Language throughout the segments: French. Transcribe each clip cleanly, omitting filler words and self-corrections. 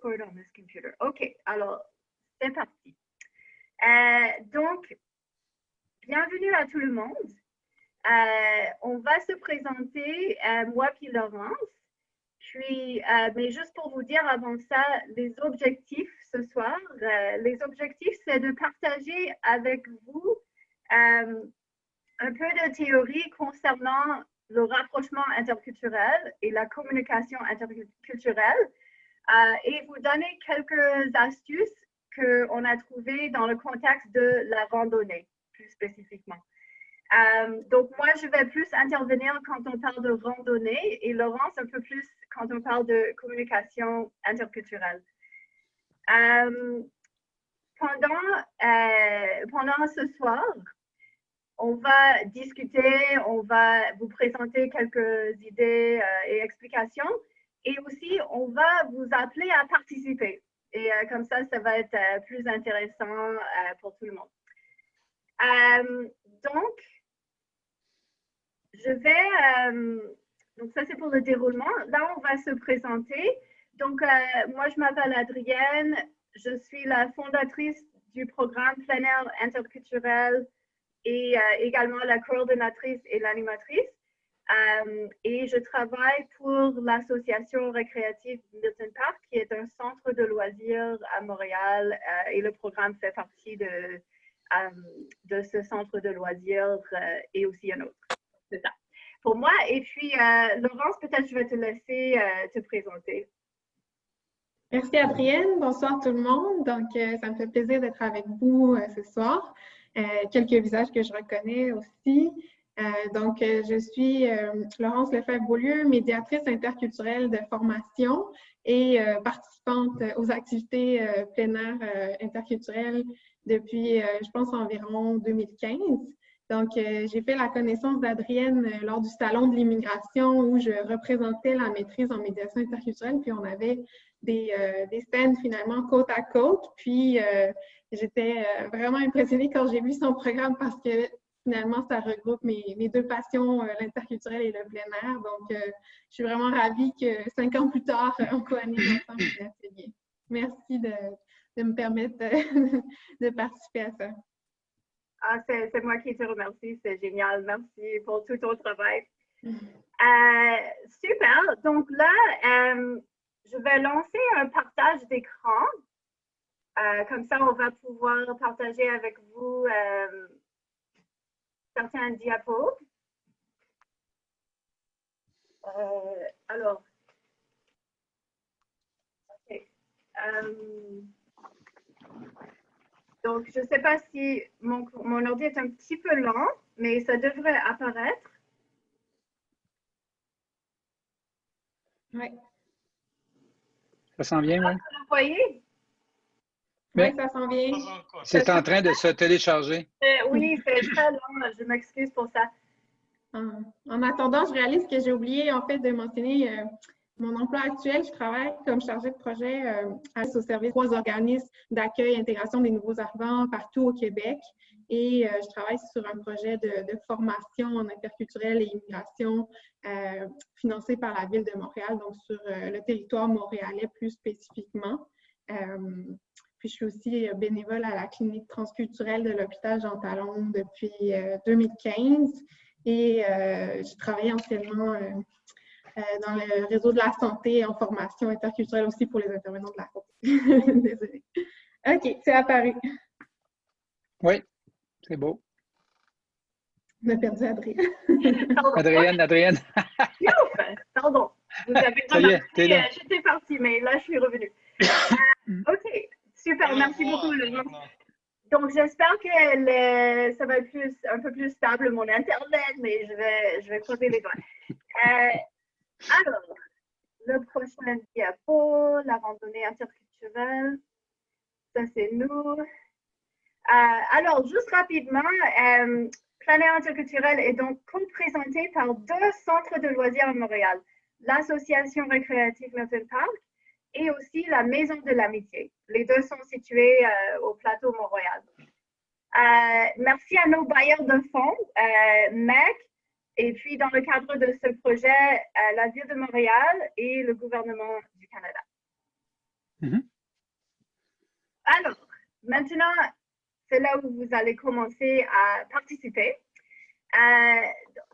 record on this computer. OK, alors, c'est parti. Donc, bienvenue à tout le monde. On va se présenter, moi puis Laurence. Puis, mais juste pour vous dire avant ça, les objectifs ce soir, les objectifs, c'est de partager avec vous un peu de théorie concernant le rapprochement interculturel et la communication interculturelle et vous donner quelques astuces qu'on a trouvées dans le contexte de la randonnée, plus spécifiquement. Donc, moi, je vais plus intervenir quand on parle de randonnée et Laurence un peu plus quand on parle de communication interculturelle. Pendant ce soir, on va discuter, on va vous présenter quelques idées et explications et aussi on va vous appeler à participer. Et comme ça va être plus intéressant pour tout le monde. Donc, donc ça c'est pour le déroulement. Là, on va se présenter. Donc, moi, je m'appelle Adrienne. Je suis la fondatrice du programme plein air interculturel et également la coordonnatrice et l'animatrice. Et je travaille pour l'association récréative Milton Park, qui est un centre de loisirs à Montréal. Et le programme fait partie de ce centre de loisirs et aussi un autre. C'est ça. Pour moi, et puis Laurence, peut-être je vais te laisser te présenter. Merci Adrienne, bonsoir tout le monde. Donc, ça me fait plaisir d'être avec vous ce soir. Quelques visages que je reconnais aussi. Donc, je suis Laurence Lefebvre-Beaulieu, médiatrice interculturelle de formation et participante aux activités plein air interculturelles depuis, je pense, environ 2015. Donc, j'ai fait la connaissance d'Adrienne lors du Salon de l'immigration où je représentais la maîtrise en médiation interculturelle, puis on avait des stands finalement côte à côte. Puis, j'étais vraiment impressionnée quand j'ai vu son programme parce que finalement, ça regroupe mes deux passions, l'interculturel et le plein air. Donc, je suis vraiment ravie que 5 ans plus tard, on co-anime ensemble l'atelier. Merci de me permettre de participer à ça. Ah, c'est moi qui te remercie, c'est génial. Merci pour tout ton travail. Super. Donc là, je vais lancer un partage d'écran. Comme ça, on va pouvoir partager avec vous certains diapos. Alors, okay. Donc, je ne sais pas si mon ordi est un petit peu lent, mais ça devrait apparaître. Oui. Ça s'en vient, oui. Vous voyez? Oui, ça s'en vient. C'est en train de se télécharger. Oui, c'est très long. Je m'excuse pour ça. En attendant, je réalise que j'ai oublié en fait de mentionner mon emploi actuel. Je travaille comme chargée de projet au service de 3 organismes d'accueil et intégration des nouveaux arrivants partout au Québec. Et je travaille sur un projet de formation en interculturel et immigration financé par la Ville de Montréal, donc sur le territoire montréalais plus spécifiquement. Puis je suis aussi bénévole à la clinique transculturelle de l'hôpital Jean Talon depuis 2015. Et j'ai travaillé anciennement dans le réseau de la santé en formation interculturelle aussi pour les intervenants de la santé. Désolée. OK, c'est apparu. Oui, c'est beau. On a perdu Adrienne. Adrienne. Pardon. Vous avez Ça y est, t'es là. J'étais partie, mais là, je suis revenue. OK, super. Merci beaucoup. Donc, j'espère que ça va être un peu plus stable, mon Internet, mais je vais croiser les doigts. Alors, le prochain diapo, la randonnée interculturelle. Ça, c'est nous. Alors, juste rapidement, Plein air interculturel est donc co-présenté par 2 centres de loisirs à Montréal, l'Association récréative Milton Park et aussi la Maison de l'Amitié. Les 2 sont situés au plateau Mont-Royal. Merci à nos bailleurs de fonds, MEC, et puis dans le cadre de ce projet, la Ville de Montréal et le gouvernement du Canada. Mhm. Alors, maintenant, c'est là où vous allez commencer à participer.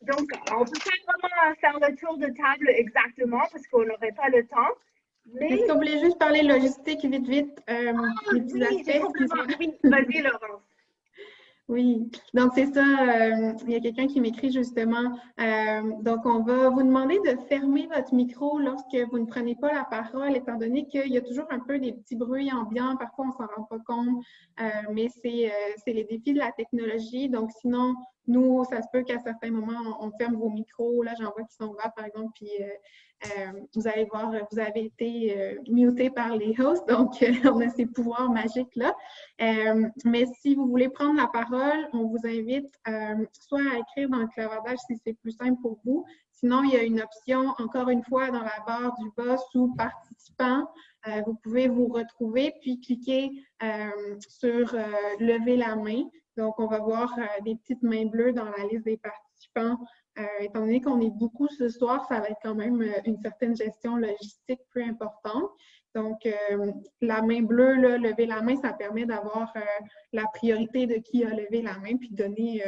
Donc, on ne peut pas vraiment faire le tour de table exactement parce qu'on n'aurait pas le temps. Mais... Est-ce que vous voulez juste parler logistique vite, vite? Les petits oui, aspects, excusez-moi. oui, vas-y, Laurence. Oui, donc c'est ça. Il y a quelqu'un qui m'écrit justement. Donc, on va vous demander de fermer votre micro lorsque vous ne prenez pas la parole, étant donné qu'il y a toujours un peu des petits bruits ambiants. Parfois, on ne s'en rend pas compte, mais c'est les défis de la technologie. Donc, sinon, nous, ça se peut qu'à certains moments, on ferme vos micros. Là, j'en vois qui sont ouverts, par exemple, puis vous allez voir, vous avez été muté par les hosts, donc on a ces pouvoirs magiques-là. Mais si vous voulez prendre la parole, on vous invite soit à écrire dans le clavardage si c'est plus simple pour vous. Sinon, il y a une option, encore une fois, dans la barre du bas sous participants. Vous pouvez vous retrouver puis cliquer sur lever la main. Donc, on va voir des petites mains bleues dans la liste des participants. Étant donné qu'on est beaucoup ce soir, ça va être quand même une certaine gestion logistique plus importante. Donc, la main bleue, là, lever la main, ça permet d'avoir la priorité de qui a levé la main puis donner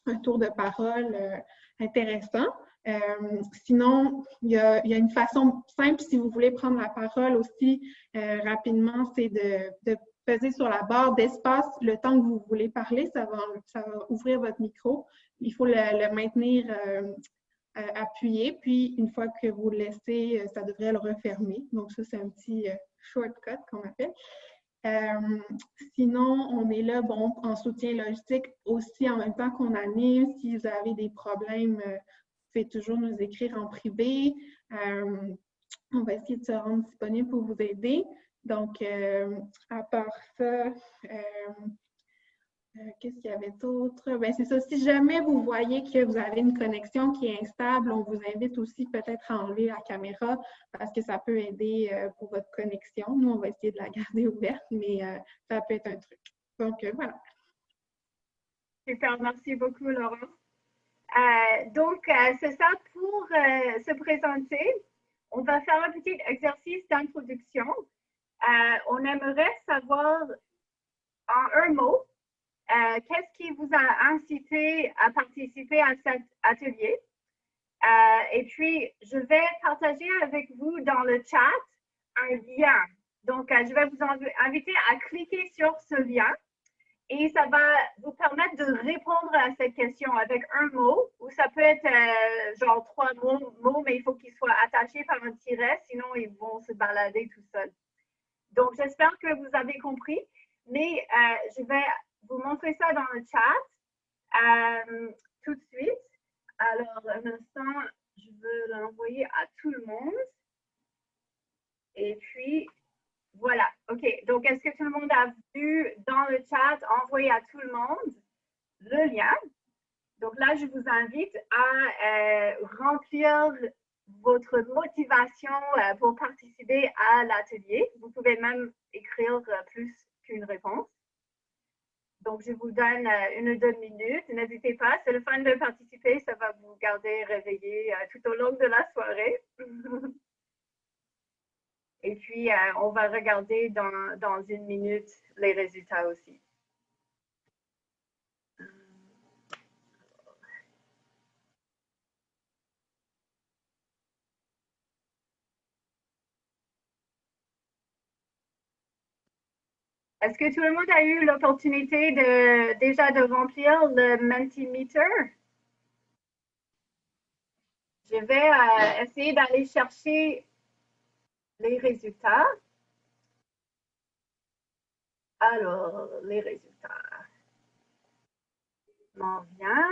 un tour de parole intéressant. Sinon, il y a une façon simple, si vous voulez prendre la parole aussi rapidement, c'est de peser sur la barre d'espace le temps que vous voulez parler. Ça va ouvrir votre micro. Il faut le maintenir appuyé, puis une fois que vous le laissez, ça devrait le refermer. Donc ça, c'est un petit shortcut qu'on appelle. Sinon, on est là, bon, en soutien logistique aussi en même temps qu'on anime. Si vous avez des problèmes, vous pouvez toujours nous écrire en privé. On va essayer de se rendre disponible pour vous aider. Donc, à part ça, qu'est-ce qu'il y avait d'autre? Ben, c'est ça. Si jamais vous voyez que vous avez une connexion qui est instable, on vous invite aussi peut-être à enlever la caméra parce que ça peut aider pour votre connexion. Nous, on va essayer de la garder ouverte, mais ça peut être un truc. Donc, voilà. Super, merci beaucoup, Laurence. C'est ça pour se présenter. On va faire un petit exercice d'introduction. On aimerait savoir en un mot, qu'est-ce qui vous a incité à participer à cet atelier? Et puis, je vais partager avec vous dans le chat un lien. Donc, je vais vous inviter à cliquer sur ce lien et ça va vous permettre de répondre à cette question avec un mot ou ça peut être genre 3 mots, mais il faut qu'ils soient attachés par un tiret, sinon ils vont se balader tout seuls. Donc, j'espère que vous avez compris, mais je vais vous montrer ça dans le chat tout de suite. Alors, un instant, je veux l'envoyer à tout le monde. Et puis, voilà. OK. Donc, est-ce que tout le monde a vu dans le chat, envoyer à tout le monde le lien? Donc là, je vous invite à remplir votre motivation pour participer à l'atelier. Vous pouvez même écrire plus qu'une réponse. Donc, je vous donne 1 ou 2 minutes. N'hésitez pas, c'est le fun de participer. Ça va vous garder réveillé tout au long de la soirée. Et puis, on va regarder dans 1 minute les résultats aussi. Est-ce que tout le monde a eu l'opportunité déjà de remplir le Mentimeter? Je vais essayer d'aller chercher les résultats. Alors, les résultats. M'en vient.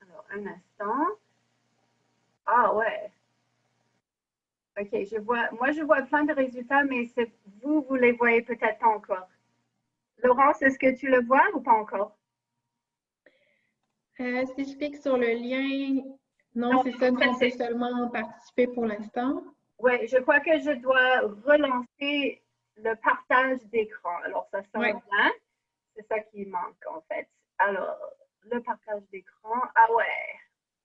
Alors, un instant. Ah ouais. OK, moi je vois plein de résultats, mais vous les voyez peut-être pas encore. Laurence, est-ce que tu le vois ou pas encore? Si je clique sur le lien, non, c'est ça, on peut seulement participer pour l'instant. Oui, je crois que je dois relancer le partage d'écran. Alors, ça sent bien. C'est ça qui manque, en fait. Alors, le partage d'écran. Ah ouais,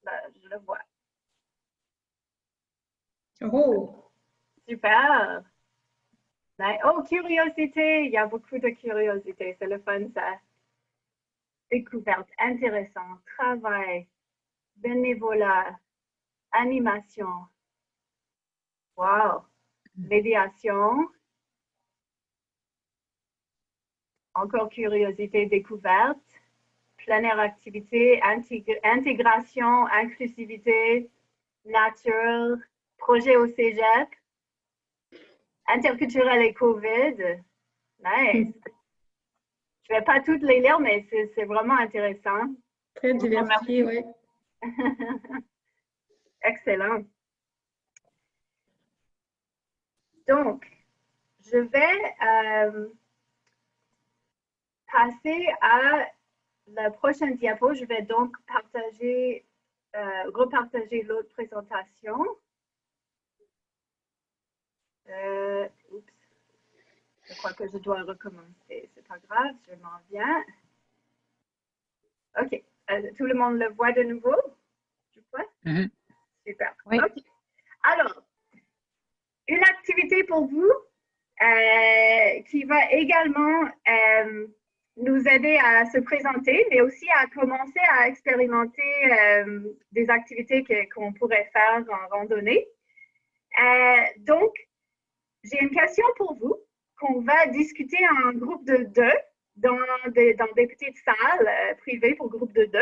là, je le vois. Oh! Super. Oh, curiosité. Il y a beaucoup de curiosité. C'est le fun, ça. Découverte, intéressant, travail, bénévolat, animation. Wow. Médiation. Encore curiosité, découverte. Plein air activité, intégration, inclusivité, nature, projet au cégep, interculturel et COVID. Nice. Je ne vais pas toutes les lire, mais c'est vraiment intéressant. Très diversifié, oui. Excellent. Donc, je vais passer à la prochaine diapo. Je vais donc repartager l'autre présentation. Oups. Je crois que je dois recommencer. C'est pas grave, je m'en viens. OK. Tout le monde le voit de nouveau? Tu vois? Super. Oui. Okay. Alors, une activité pour vous qui va également nous aider à se présenter, mais aussi à commencer à expérimenter des activités qu'on pourrait faire en randonnée. Donc, j'ai une question pour vous qu'on va discuter en groupe de 2 dans des petites salles privées pour groupe de 2.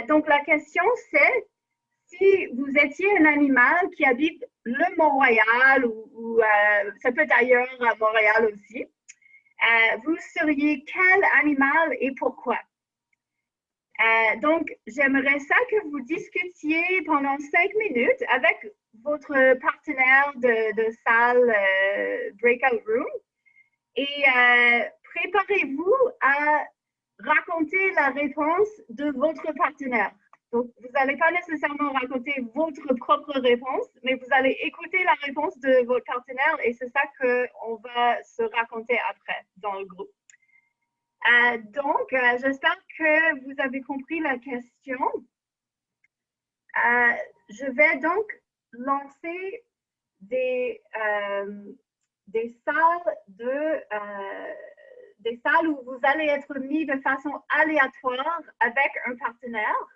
Donc, la question, c'est si vous étiez un animal qui habite le Mont-Royal ou ça peut être ailleurs à Montréal aussi, vous seriez quel animal et pourquoi? Donc, j'aimerais ça que vous discutiez pendant 5 minutes avec votre partenaire de salle Breakout Room et préparez-vous à raconter la réponse de votre partenaire. Donc, vous n'allez pas nécessairement raconter votre propre réponse, mais vous allez écouter la réponse de votre partenaire et c'est ça qu'on va se raconter après dans le groupe. Donc, j'espère que vous avez compris la question. Je vais donc lancer des salles où vous allez être mis de façon aléatoire avec un partenaire.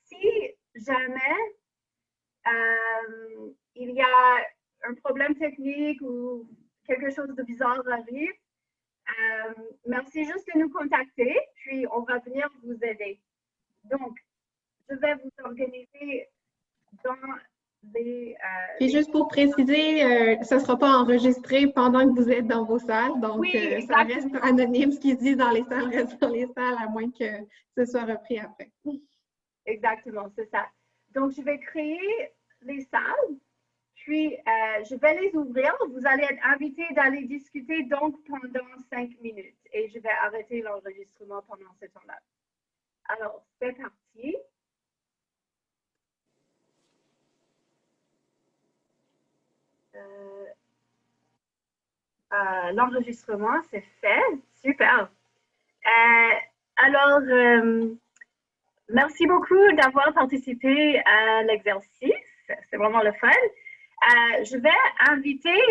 Si jamais il y a un problème technique ou quelque chose de bizarre arrive, merci juste de nous contacter, puis on va venir vous aider. Donc, je vais vous organiser dans les... Et juste pour préciser, ça ne sera pas enregistré pendant que vous êtes dans vos salles, donc oui, ça reste anonyme. Ce qui se dit dans les salles reste dans les salles, à moins que ce soit repris après. Exactement, c'est ça. Donc, je vais créer les salles, puis je vais les ouvrir. Vous allez être invités d'aller discuter donc pendant 5 minutes et je vais arrêter l'enregistrement pendant ce temps-là. Alors, c'est parti. L'enregistrement, c'est fait. Super. Alors, merci beaucoup d'avoir participé à l'exercice. C'est vraiment le fun. Je vais inviter,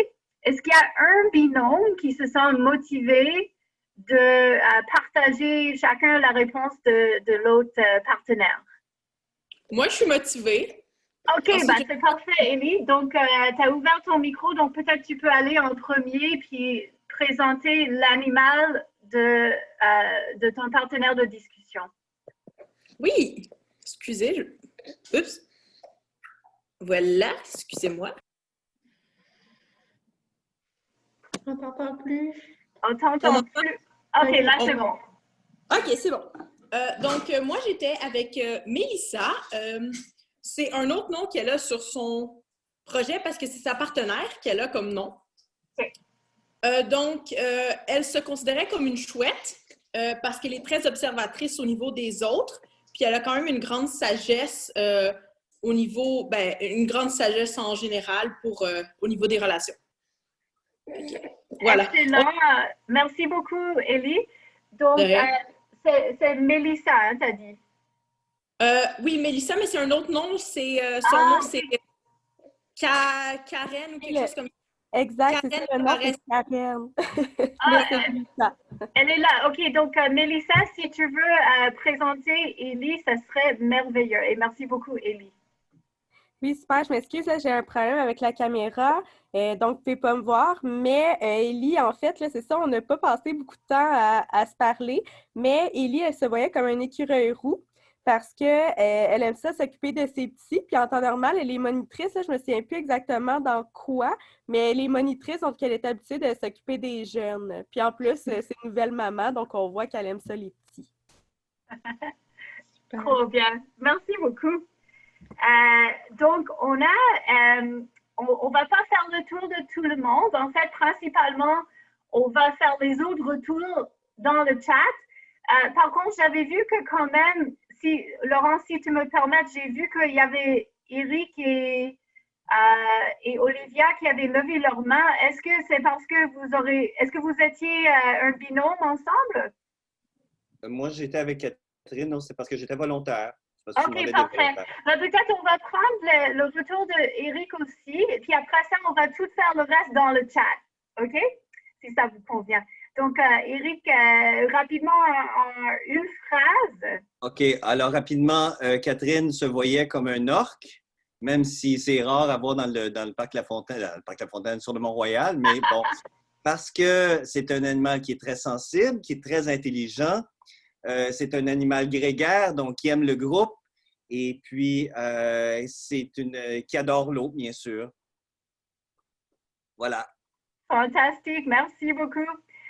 est-ce qu'il y a un binôme qui se sent motivé de partager chacun la réponse de l'autre partenaire? Moi, je suis motivée. OK, c'est parfait, Élie. Donc, tu as ouvert ton micro, donc peut-être tu peux aller en premier puis présenter l'animal de ton partenaire de discussion. Oui, excusez. Oups. Voilà, excusez-moi. On t'entend plus. On t'entend plus. OK, là, c'est bon. OK, c'est bon. Donc, moi, j'étais avec Mélissa. C'est un autre nom qu'elle a sur son projet parce que c'est sa partenaire qu'elle a comme nom. Okay. Donc, elle se considérait comme une chouette parce qu'elle est très observatrice au niveau des autres. Puis, elle a quand même une grande sagesse une grande sagesse en général au niveau des relations. Voilà. Excellent. Merci beaucoup, Ellie. Donc, De rien. c'est Mélissa, hein, t'as dit. Oui, Mélissa, mais c'est un autre nom. Son Ah, nom, c'est Karen ou quelque chose comme ça. Exact, c'est Karen ça, le nom, Tavares. c'est Karen. Mais Ah, c'est Lisa. elle est là. OK, donc Mélissa, si tu veux présenter Ellie, ça serait merveilleux. Et merci beaucoup, Ellie. Oui, super, je m'excuse, là, j'ai un problème avec la caméra, donc vous ne pouvez pas me voir, mais Ellie, en fait, là, c'est ça, on n'a pas passé beaucoup de temps à se parler, mais Ellie, elle se voyait comme un écureuil roux parce que elle aime ça s'occuper de ses petits, puis en temps normal, elle est monitrice, là, je me souviens plus exactement dans quoi, mais elle est monitrice, donc elle est habituée de s'occuper des jeunes. Puis en plus, c'est une nouvelle maman, donc on voit qu'elle aime ça, les petits. Trop bien. Merci beaucoup. Donc, on va pas faire le tour de tout le monde. En fait, principalement, on va faire les autres retours dans le chat. Par contre, j'avais vu que quand même, Laurent, si tu me permets, j'ai vu qu'il y avait Eric et Olivia qui avaient levé leurs mains. Est-ce que c'est parce que est-ce que vous étiez un binôme ensemble? Moi, j'étais avec Catherine, non, c'est parce que j'étais volontaire. Parce que je OK, demandais des parfait. volontaires. Peut-être on va prendre le retour d'Eric aussi, et puis après ça, on va tout faire le reste dans le chat. OK? Si ça vous convient. Donc, Eric, rapidement, en une phrase. OK, alors rapidement, Catherine se voyait comme un orque, même si c'est rare à voir dans le parc La Fontaine sur le Mont-Royal, mais bon, parce que c'est un animal qui est très sensible, qui est très intelligent. C'est un animal grégaire, donc qui aime le groupe. Et puis, c'est qui adore l'eau, bien sûr. Voilà. Fantastique, merci beaucoup.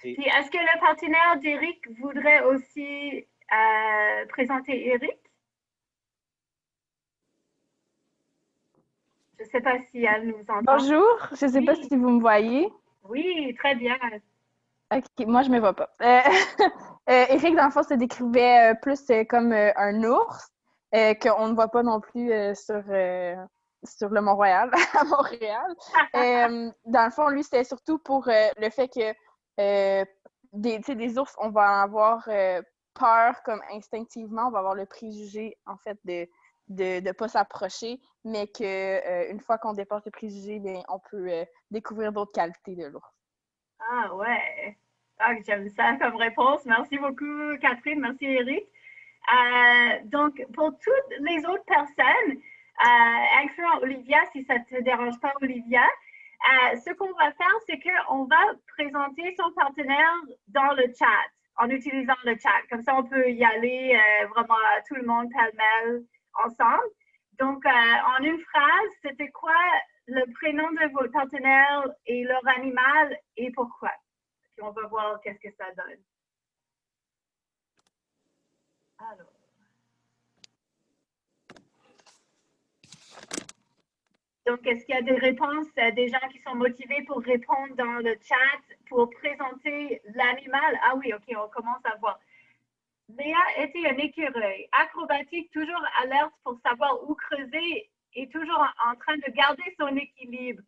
Et, Puis, est-ce que le partenaire d'Eric voudrait aussi présenter Eric? Je ne sais pas si elle nous entend. Bonjour, je ne sais pas Oui. si vous me voyez. Oui, très bien. OK, moi, je ne me vois pas. Éric, dans le fond, se décrivait plus comme un ours qu'on ne voit pas non plus sur le Mont-Royal, à Montréal. Dans le fond, lui, c'était surtout pour le fait que des ours, on va en avoir peur comme instinctivement, on va avoir le préjugé, en fait, de ne pas s'approcher, mais qu'une fois qu'on dépasse le préjugé, bien, on peut découvrir d'autres qualités de l'ours. Ah ouais. Ah, j'aime ça comme réponse. Merci beaucoup, Catherine. Merci, Eric. Donc, pour toutes les autres personnes, incluant Olivia, si ça ne te dérange pas, Olivia, ce qu'on va faire, c'est qu'on va présenter son partenaire dans le chat, en utilisant le chat. Comme ça, on peut y aller vraiment tout le monde pêle-mêle ensemble. Donc, en une phrase, c'était quoi le prénom de votre partenaire et leur animal et pourquoi? Puis on va voir qu'est-ce que ça donne. Alors. Donc, est-ce qu'il y a des réponses, des gens qui sont motivés pour répondre dans le chat, pour présenter l'animal? Ah oui, OK, on commence à voir. Léa était un écureuil, acrobatique, toujours alerte pour savoir où creuser et toujours en train de garder son équilibre.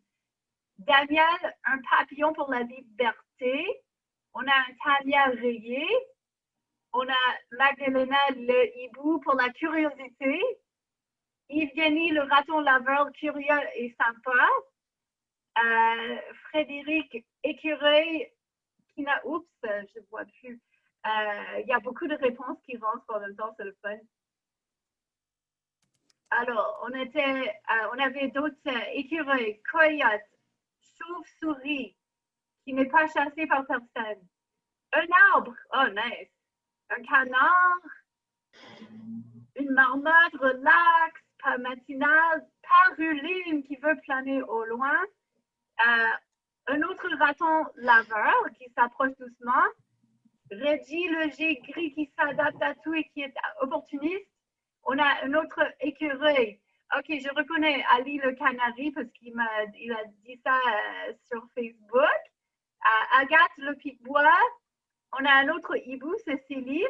Daniel, un papillon pour la liberté. On a un Tania rayé. On a Magdalena, le hibou pour la curiosité. Yevgeny, le raton laveur, curieux et sympa. Frédéric, écureuil, oups, je ne vois plus. Il y a beaucoup de réponses qui rentrent en même temps, c'est le fun. Alors, on avait d'autres écureuils, coyotes, chauve-souris, qui n'est pas chassé par personne. Un arbre, oh nice. Un canard, une marmotte relax, pas matinale, paruline qui veut planer au loin. Un autre raton laveur qui s'approche doucement. Reggie, le jet gris qui s'adapte à tout et qui est opportuniste. On a un autre écureuil. OK, je reconnais Ali le canari parce qu'il a dit ça sur Facebook. Agathe le pic-bois. On a un autre hibou, c'est Céline.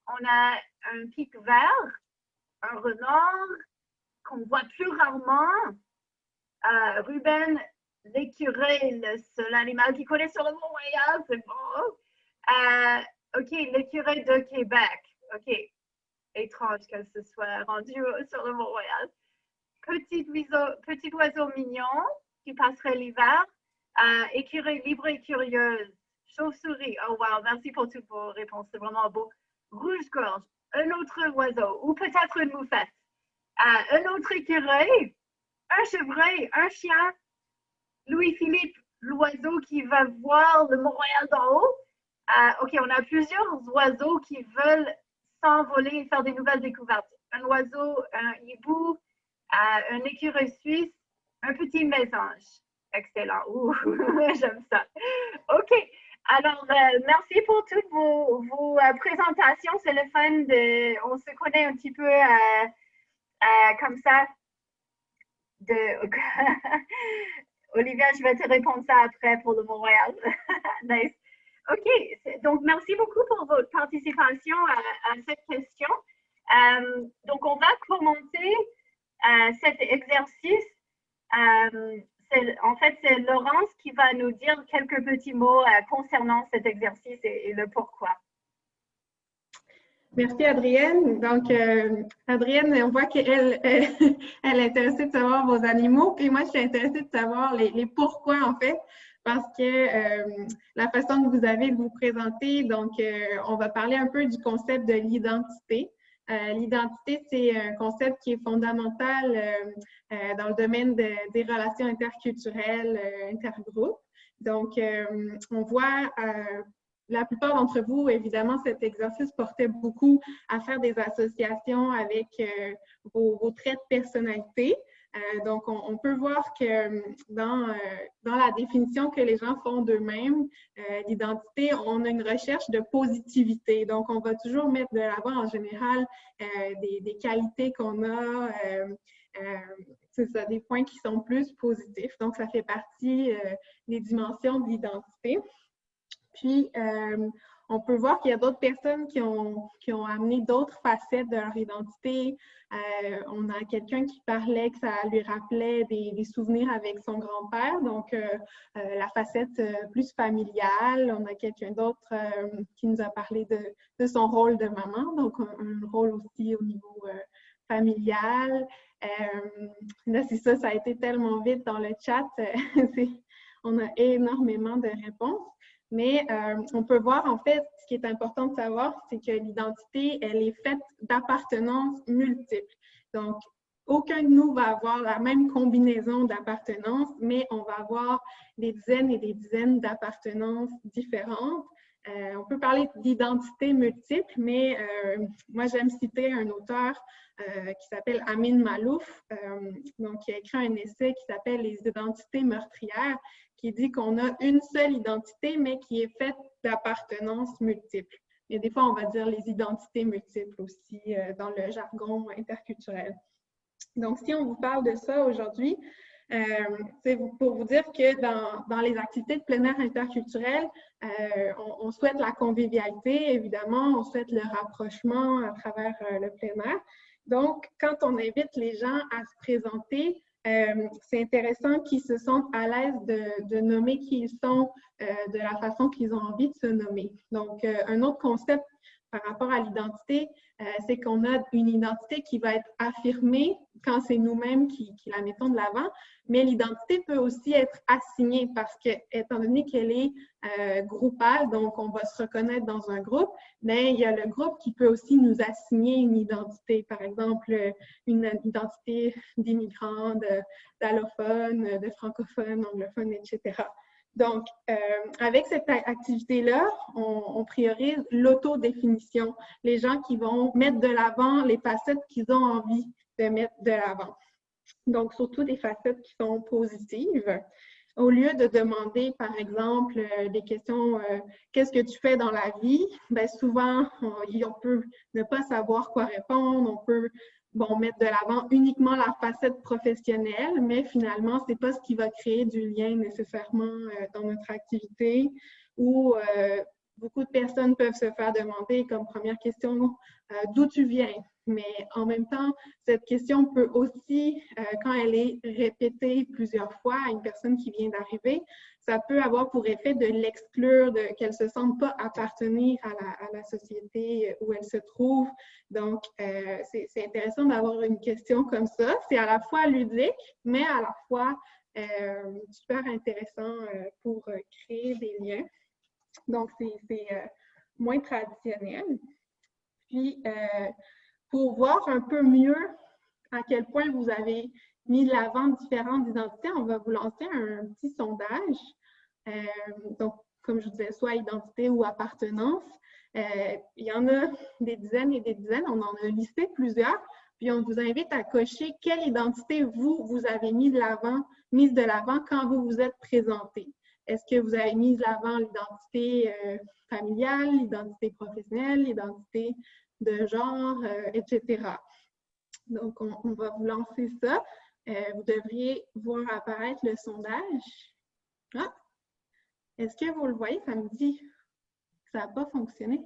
On a un pic vert, un renard qu'on voit plus rarement. Ruben, l'écureuil, le seul animal qui connaît sur le Mont-Royal, c'est bon. OK, l'écureuil de Québec. OK. Étrange que ce soit rendu sur le Mont-Royal. Petit oiseau mignon qui passerait l'hiver. Écureuil libre et curieuse. Chauve-souris. Oh wow, merci pour toutes vos réponses. C'est vraiment beau. Rouge-gorge. Un autre oiseau. Ou peut-être une moufette. Un autre écureuil. Un chevreuil. Un chien. Louis-Philippe, l'oiseau qui va voir le Mont-Royal d'en haut. OK, on a plusieurs oiseaux qui veulent s'envoler et faire des nouvelles découvertes. Un oiseau, un hibou, un écureuil suisse, un petit mésange. Excellent. Ouh, j'aime ça. OK. Alors, merci pour toutes vos présentations. C'est le fun on se connaît un petit peu comme ça. Olivia, je vais te répondre ça après pour le Mont-Royal. Nice. OK. Donc, merci beaucoup pour votre participation à cette question. Donc, on va commencer cet exercice. En fait, c'est Laurence qui va nous dire quelques petits mots concernant cet exercice et le pourquoi. Merci, Adrienne. Donc, Adrienne, on voit qu'elle est intéressée de savoir vos animaux, puis moi, je suis intéressée de savoir les pourquoi, en fait, parce que la façon que vous avez de vous présenter, donc, on va parler un peu du concept de l'identité. L'identité, c'est un concept qui est fondamental dans le domaine des relations interculturelles, intergroupes. Donc, on voit la plupart d'entre vous, évidemment, cet exercice portait beaucoup à faire des associations avec vos traits de personnalité. Donc, on peut voir que dans la définition que les gens font d'eux-mêmes, l'identité, on a une recherche de positivité. Donc, on va toujours mettre de l'avant, en général, des qualités qu'on a, c'est ça, des points qui sont plus positifs. Donc, ça fait partie des dimensions de l'identité. Puis, on peut voir qu'il y a d'autres personnes qui ont amené d'autres facettes de leur identité. On a quelqu'un qui parlait que ça lui rappelait des souvenirs avec son grand-père, donc la facette plus familiale. On a quelqu'un d'autre qui nous a parlé de son rôle de maman, donc un rôle aussi au niveau familial. Là, c'est ça, ça a été tellement vite dans le chat. On a énormément de réponses. Mais on peut voir, en fait, ce qui est important de savoir, c'est que l'identité, elle est faite d'appartenances multiples. Donc, aucun de nous va avoir la même combinaison d'appartenances, mais on va avoir des dizaines et des dizaines d'appartenances différentes. On peut parler d'identité multiple, mais moi, j'aime citer un auteur qui s'appelle Amin Malouf, donc qui a écrit un essai qui s'appelle « Les identités meurtrières », qui dit qu'on a une seule identité, mais qui est faite d'appartenances multiples. Et des fois, on va dire les identités multiples aussi dans le jargon interculturel. Donc, si on vous parle de ça aujourd'hui, c'est pour vous dire que dans les activités de plein air interculturel, on souhaite la convivialité, évidemment, on souhaite le rapprochement à travers le plein air. Donc, quand on invite les gens à se présenter, c'est intéressant qu'ils se sentent à l'aise de nommer qui ils sont de la façon qu'ils ont envie de se nommer. Donc, un autre concept par rapport à l'identité, c'est qu'on a une identité qui va être affirmée quand c'est nous-mêmes qui la mettons de l'avant, mais l'identité peut aussi être assignée parce que, étant donné qu'elle est groupale, donc on va se reconnaître dans un groupe, mais il y a le groupe qui peut aussi nous assigner une identité, par exemple une identité d'immigrants, d'allophones, de francophones, anglophones, etc. Donc, avec cette activité-là, on priorise l'autodéfinition. Les gens qui vont mettre de l'avant les facettes qu'ils ont envie de mettre de l'avant. Donc, surtout des facettes qui sont positives. Au lieu de demander, par exemple, des questions « Qu'est-ce que tu fais dans la vie? » Bien, souvent, on peut ne pas savoir quoi répondre, on peut mettre de l'avant uniquement la facette professionnelle, mais finalement, ce n'est pas ce qui va créer du lien nécessairement dans notre activité ou beaucoup de personnes peuvent se faire demander comme première question d'où tu viens. Mais en même temps, cette question peut aussi, quand elle est répétée plusieurs fois à une personne qui vient d'arriver, ça peut avoir pour effet de l'exclure, qu'elle ne se sente pas appartenir à la société où elle se trouve. Donc, c'est intéressant d'avoir une question comme ça. C'est à la fois ludique, mais à la fois super intéressant pour créer des liens. Donc, c'est moins traditionnel. Puis, pour voir un peu mieux à quel point vous avez mis de l'avant différentes identités, on va vous lancer un petit sondage. Donc, comme je vous disais, soit identité ou appartenance. Il y en a des dizaines et des dizaines. On en a listé plusieurs. Puis, on vous invite à cocher quelle identité vous avez mise de l'avant quand vous vous êtes présenté. Est-ce que vous avez mis de l'avant l'identité familiale, l'identité professionnelle, l'identité de genre, etc. Donc, on va vous lancer ça. Vous devriez voir apparaître le sondage. Ah! Est-ce que vous le voyez? Ça me dit que ça n'a pas fonctionné.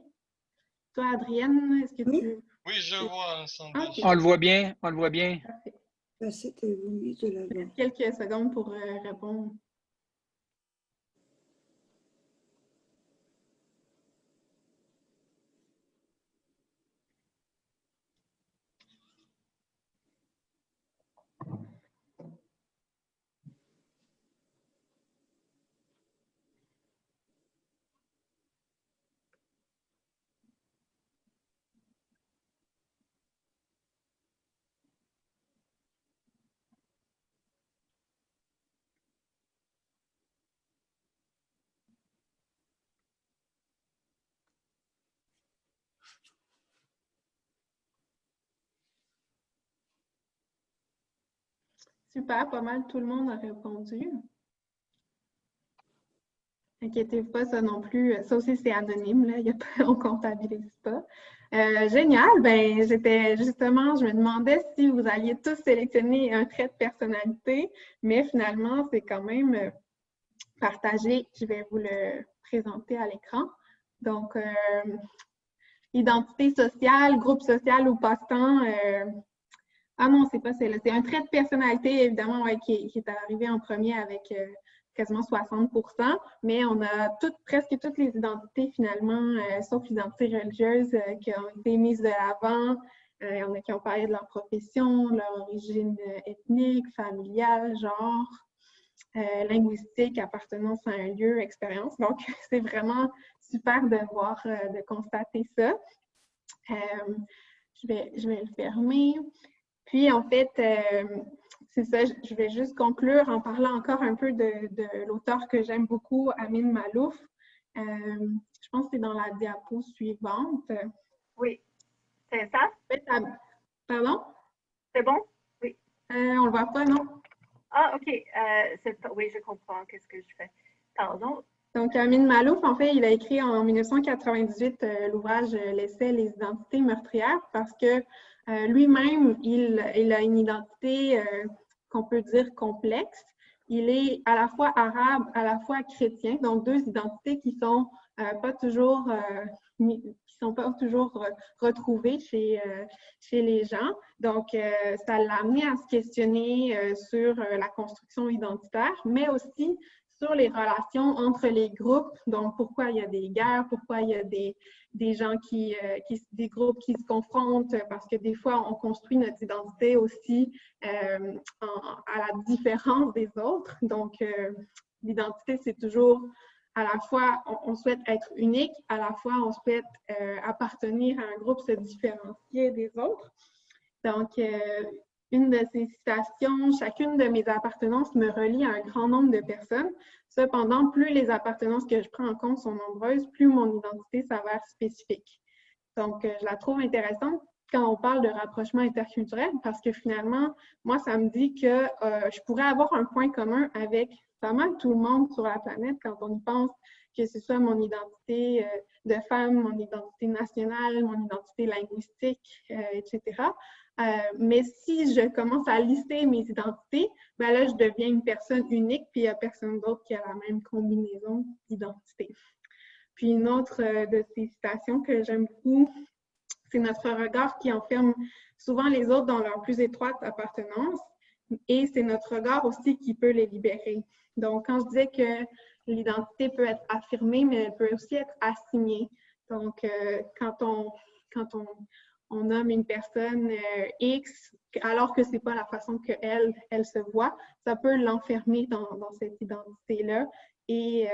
Toi, Adrienne, est-ce que tu... Oui, je vois un sondage. Okay. On le voit bien, on le voit bien. Parfait. C'était oui de l'avant. Quelques secondes pour répondre. Super, pas mal tout le monde a répondu. Inquiétez-vous pas, ça non plus. Ça aussi, c'est anonyme, là. On ne comptabilise pas. Génial. Ben, je me demandais si vous alliez tous sélectionner un trait de personnalité, mais finalement, c'est quand même partagé. Je vais vous le présenter à l'écran. Donc, identité sociale, groupe social ou passe-temps. Ah non, c'est pas celle-là. C'est un trait de personnalité, évidemment, qui est arrivé en premier avec quasiment 60%, mais on a presque toutes les identités, finalement, sauf l'identité religieuse, qui ont été mises de l'avant. Il y en a qui ont parlé de leur profession, leur origine ethnique, familiale, genre, linguistique, appartenance à un lieu, expérience. Donc, c'est vraiment super de voir, de constater ça. Je vais le fermer. Puis, en fait, c'est ça, je vais juste conclure en parlant encore un peu de l'auteur que j'aime beaucoup, Amin Maalouf. Je pense que c'est dans la diapo suivante. Oui, c'est ça? Pardon? C'est bon? Oui. On le voit pas, non? Ah, OK. Oui, je comprends. Qu'est-ce que je fais? Pardon. Donc, Amin Maalouf, en fait, il a écrit en 1998 l'ouvrage « L'essai, les identités meurtrières » parce que lui-même, il a une identité qu'on peut dire complexe. Il est à la fois arabe, à la fois chrétien, donc deux identités qui sont pas toujours retrouvées chez les gens. Donc, ça l'a amené à se questionner sur la construction identitaire, mais aussi sur les relations entre les groupes, donc pourquoi il y a des guerres, pourquoi il y a des gens des groupes qui se confrontent, parce que des fois, on construit notre identité aussi à la différence des autres. Donc, l'identité, c'est toujours à la fois, on souhaite être unique, à la fois, on souhaite appartenir à un groupe, se différencier des autres. Donc, une de ces citations, chacune de mes appartenances me relie à un grand nombre de personnes. Cependant, plus les appartenances que je prends en compte sont nombreuses, plus mon identité s'avère spécifique. Donc, je la trouve intéressante quand on parle de rapprochement interculturel parce que finalement, moi, ça me dit que je pourrais avoir un point commun avec pas mal tout le monde sur la planète quand on y pense, que ce soit mon identité de femme, mon identité nationale, mon identité linguistique, etc. Mais si je commence à lister mes identités, ben là, je deviens une personne unique, puis il n'y a personne d'autre qui a la même combinaison d'identité. Puis une autre de ces citations que j'aime beaucoup, c'est notre regard qui enferme souvent les autres dans leur plus étroite appartenance et c'est notre regard aussi qui peut les libérer. Donc, quand je disais que l'identité peut être affirmée, mais elle peut aussi être assignée. Donc, quand on nomme une personne X, alors que ce n'est pas la façon qu'elle se voit, ça peut l'enfermer dans cette identité-là et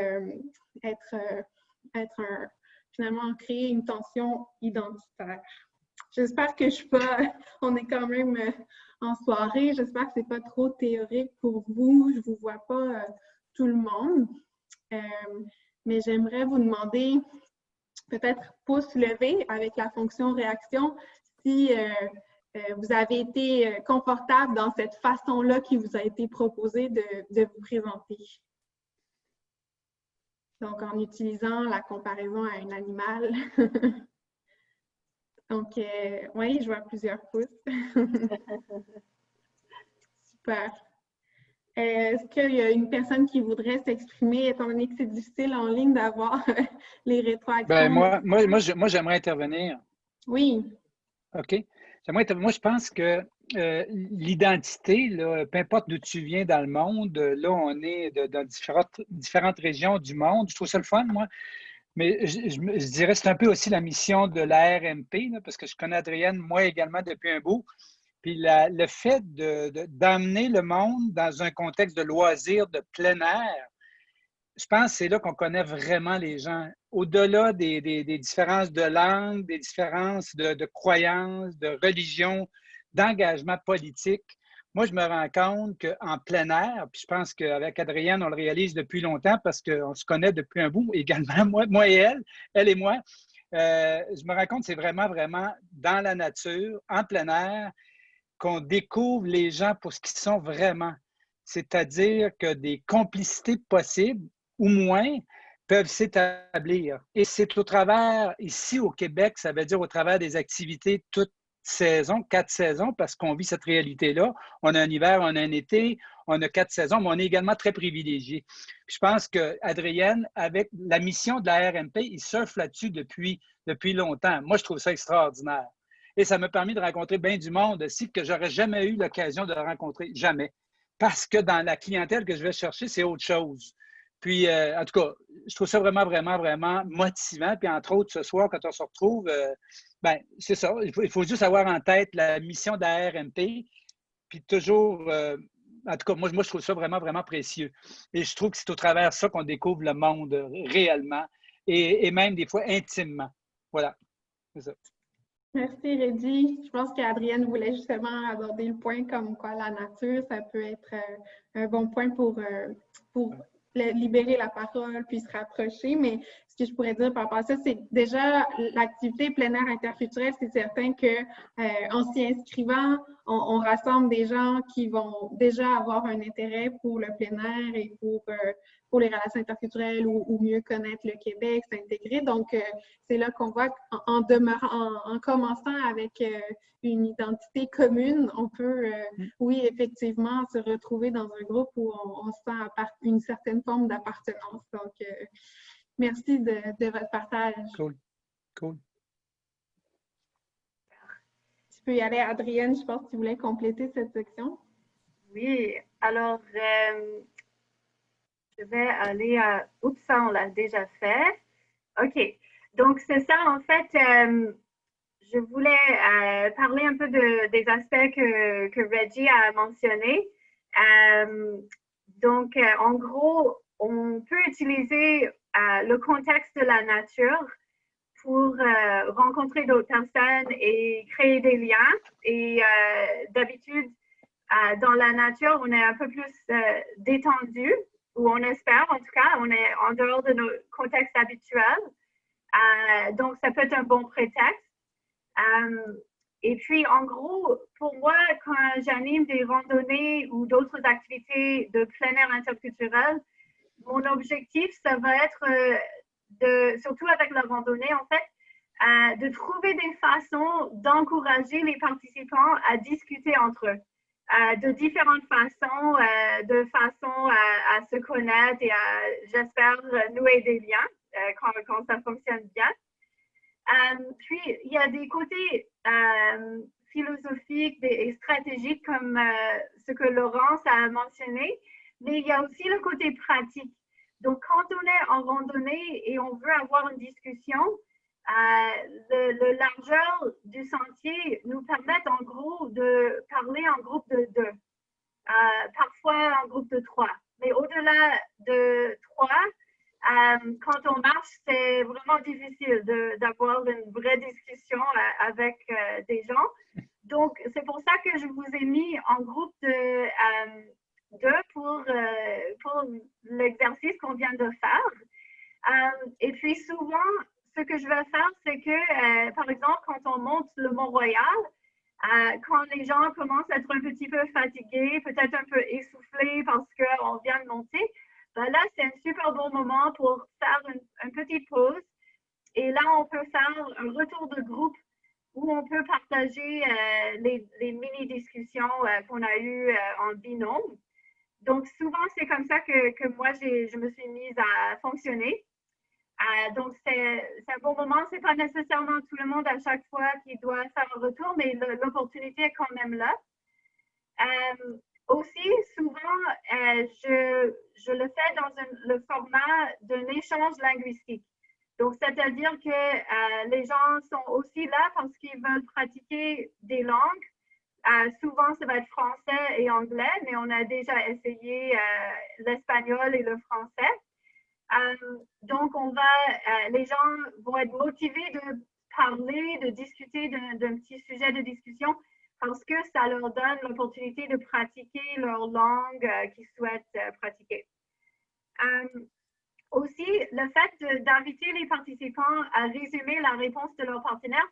finalement créer une tension identitaire. J'espère que je suis pas... On est quand même en soirée. J'espère que c'est pas trop théorique pour vous. Je vous vois pas tout le monde. Mais j'aimerais vous demander, peut-être pouce levé avec la fonction réaction, si vous avez été confortable dans cette façon-là qui vous a été proposée de vous présenter. Donc, en utilisant la comparaison à un animal. Donc, oui, je vois plusieurs pouces. Super. Est-ce qu'il y a une personne qui voudrait s'exprimer, étant donné que c'est difficile en ligne d'avoir les rétroactions? Ben, moi, j'aimerais intervenir. Oui. OK. Moi, je pense que l'identité, peu importe d'où tu viens dans le monde, là, on est dans différentes régions du monde. Je trouve ça le fun, moi. Mais je dirais que c'est un peu aussi la mission de la RMP, là, parce que je connais Adrienne, moi également, depuis un bout. Puis le fait d'emmener le monde dans un contexte de loisirs, de plein air, je pense que c'est là qu'on connaît vraiment les gens. Au-delà des différences de langue, des différences de croyances, de religion, d'engagement politique, moi, je me rends compte qu'en plein air, puis je pense qu'avec Adrienne, on le réalise depuis longtemps parce qu'on se connaît depuis un bout également, moi et elle et moi, je me rends compte que c'est vraiment, vraiment dans la nature, en plein air, qu'on découvre les gens pour ce qu'ils sont vraiment. C'est-à-dire que des complicités possibles, ou moins, peuvent s'établir. Et c'est au travers, ici au Québec, ça veut dire au travers des activités toutes saisons, 4 saisons, parce qu'on vit cette réalité-là. On a un hiver, on a un été, on a 4 saisons, mais on est également très privilégiés. Je pense qu'Adrienne, avec la mission de la RMP, il surfe là-dessus depuis longtemps. Moi, je trouve ça extraordinaire. Et ça m'a permis de rencontrer bien du monde aussi que j'aurais jamais eu l'occasion de rencontrer, jamais. Parce que dans la clientèle que je vais chercher, c'est autre chose. Puis, en tout cas, je trouve ça vraiment, vraiment, vraiment motivant. Puis, entre autres, ce soir, quand on se retrouve, ben c'est ça. Il faut juste avoir en tête la mission de la RMP. Puis, toujours, en tout cas, moi, je trouve ça vraiment, vraiment précieux. Et je trouve que c'est au travers de ça qu'on découvre le monde réellement et même des fois intimement. Voilà, c'est ça. Merci, Reddy. Je pense qu'Adrienne voulait justement aborder le point comme quoi la nature, ça peut être un bon point pour libérer la parole puis se rapprocher. Mais ce que je pourrais dire par rapport à ça, c'est déjà l'activité plein air interculturelle, c'est certain qu'en s'y inscrivant, on rassemble des gens qui vont déjà avoir un intérêt pour le plein air et pour les relations interculturelles ou mieux connaître le Québec, s'intégrer. Donc, c'est là qu'on voit qu'en commençant avec une identité commune, on peut, oui, effectivement, se retrouver dans un groupe où on sent une certaine forme d'appartenance. Donc, merci de votre partage. Cool. Cool. Tu peux y aller, Adrienne, je pense que tu voulais compléter cette section. Oui, alors, je vais aller à... Oups, ça, on l'a déjà fait. OK. Donc, c'est ça, en fait, je voulais parler un peu des aspects que Reggie a mentionnés. Donc, en gros, on peut utiliser le contexte de la nature pour rencontrer d'autres personnes et créer des liens. Et d'habitude, dans la nature, on est un peu plus détendu, ou on espère en tout cas, on est en dehors de nos contextes habituels. Donc, ça peut être un bon prétexte. Et puis, en gros, pour moi, quand j'anime des randonnées ou d'autres activités de plein air interculturel, mon objectif, ça va être, surtout avec la randonnée, en fait, de trouver des façons d'encourager les participants à discuter entre eux. De différentes façons, de façon à se connaître et à, j'espère, nouer des liens quand ça fonctionne bien. Puis, il y a des côtés philosophiques et stratégiques comme ce que Laurence a mentionné, mais il y a aussi le côté pratique. Donc, quand on est en randonnée et on veut avoir une discussion, le largeur du sentier nous permet en gros de parler en groupe de 2, parfois en groupe de 3. Mais au-delà de 3, quand on marche, c'est vraiment difficile d'avoir une vraie discussion avec des gens. Donc, c'est pour ça que je vous ai mis en groupe de 2 pour l'exercice qu'on vient de faire. Et puis, souvent, ce que je vais faire, c'est que, par exemple, quand on monte le Mont-Royal, quand les gens commencent à être un petit peu fatigués, peut-être un peu essoufflés parce qu'on vient de monter, ben là, c'est un super bon moment pour faire une petite pause. Et là, on peut faire un retour de groupe où on peut partager les mini-discussions qu'on a eues en binôme. Donc, souvent, c'est comme ça que moi, je me suis mise à fonctionner. Donc, c'est un bon moment. Ce n'est pas nécessairement tout le monde à chaque fois qui doit faire un retour, mais l'opportunité est quand même là. Aussi, souvent, je le fais dans le format d'un échange linguistique. Donc, c'est-à-dire que les gens sont aussi là parce qu'ils veulent pratiquer des langues. Souvent, ça va être français et anglais, mais on a déjà essayé l'espagnol et le français. Donc, les gens vont être motivés de parler, de discuter d'un petit sujet de discussion parce que ça leur donne l'opportunité de pratiquer leur langue qu'ils souhaitent pratiquer. Aussi, le fait d'inviter les participants à résumer la réponse de leur partenaire,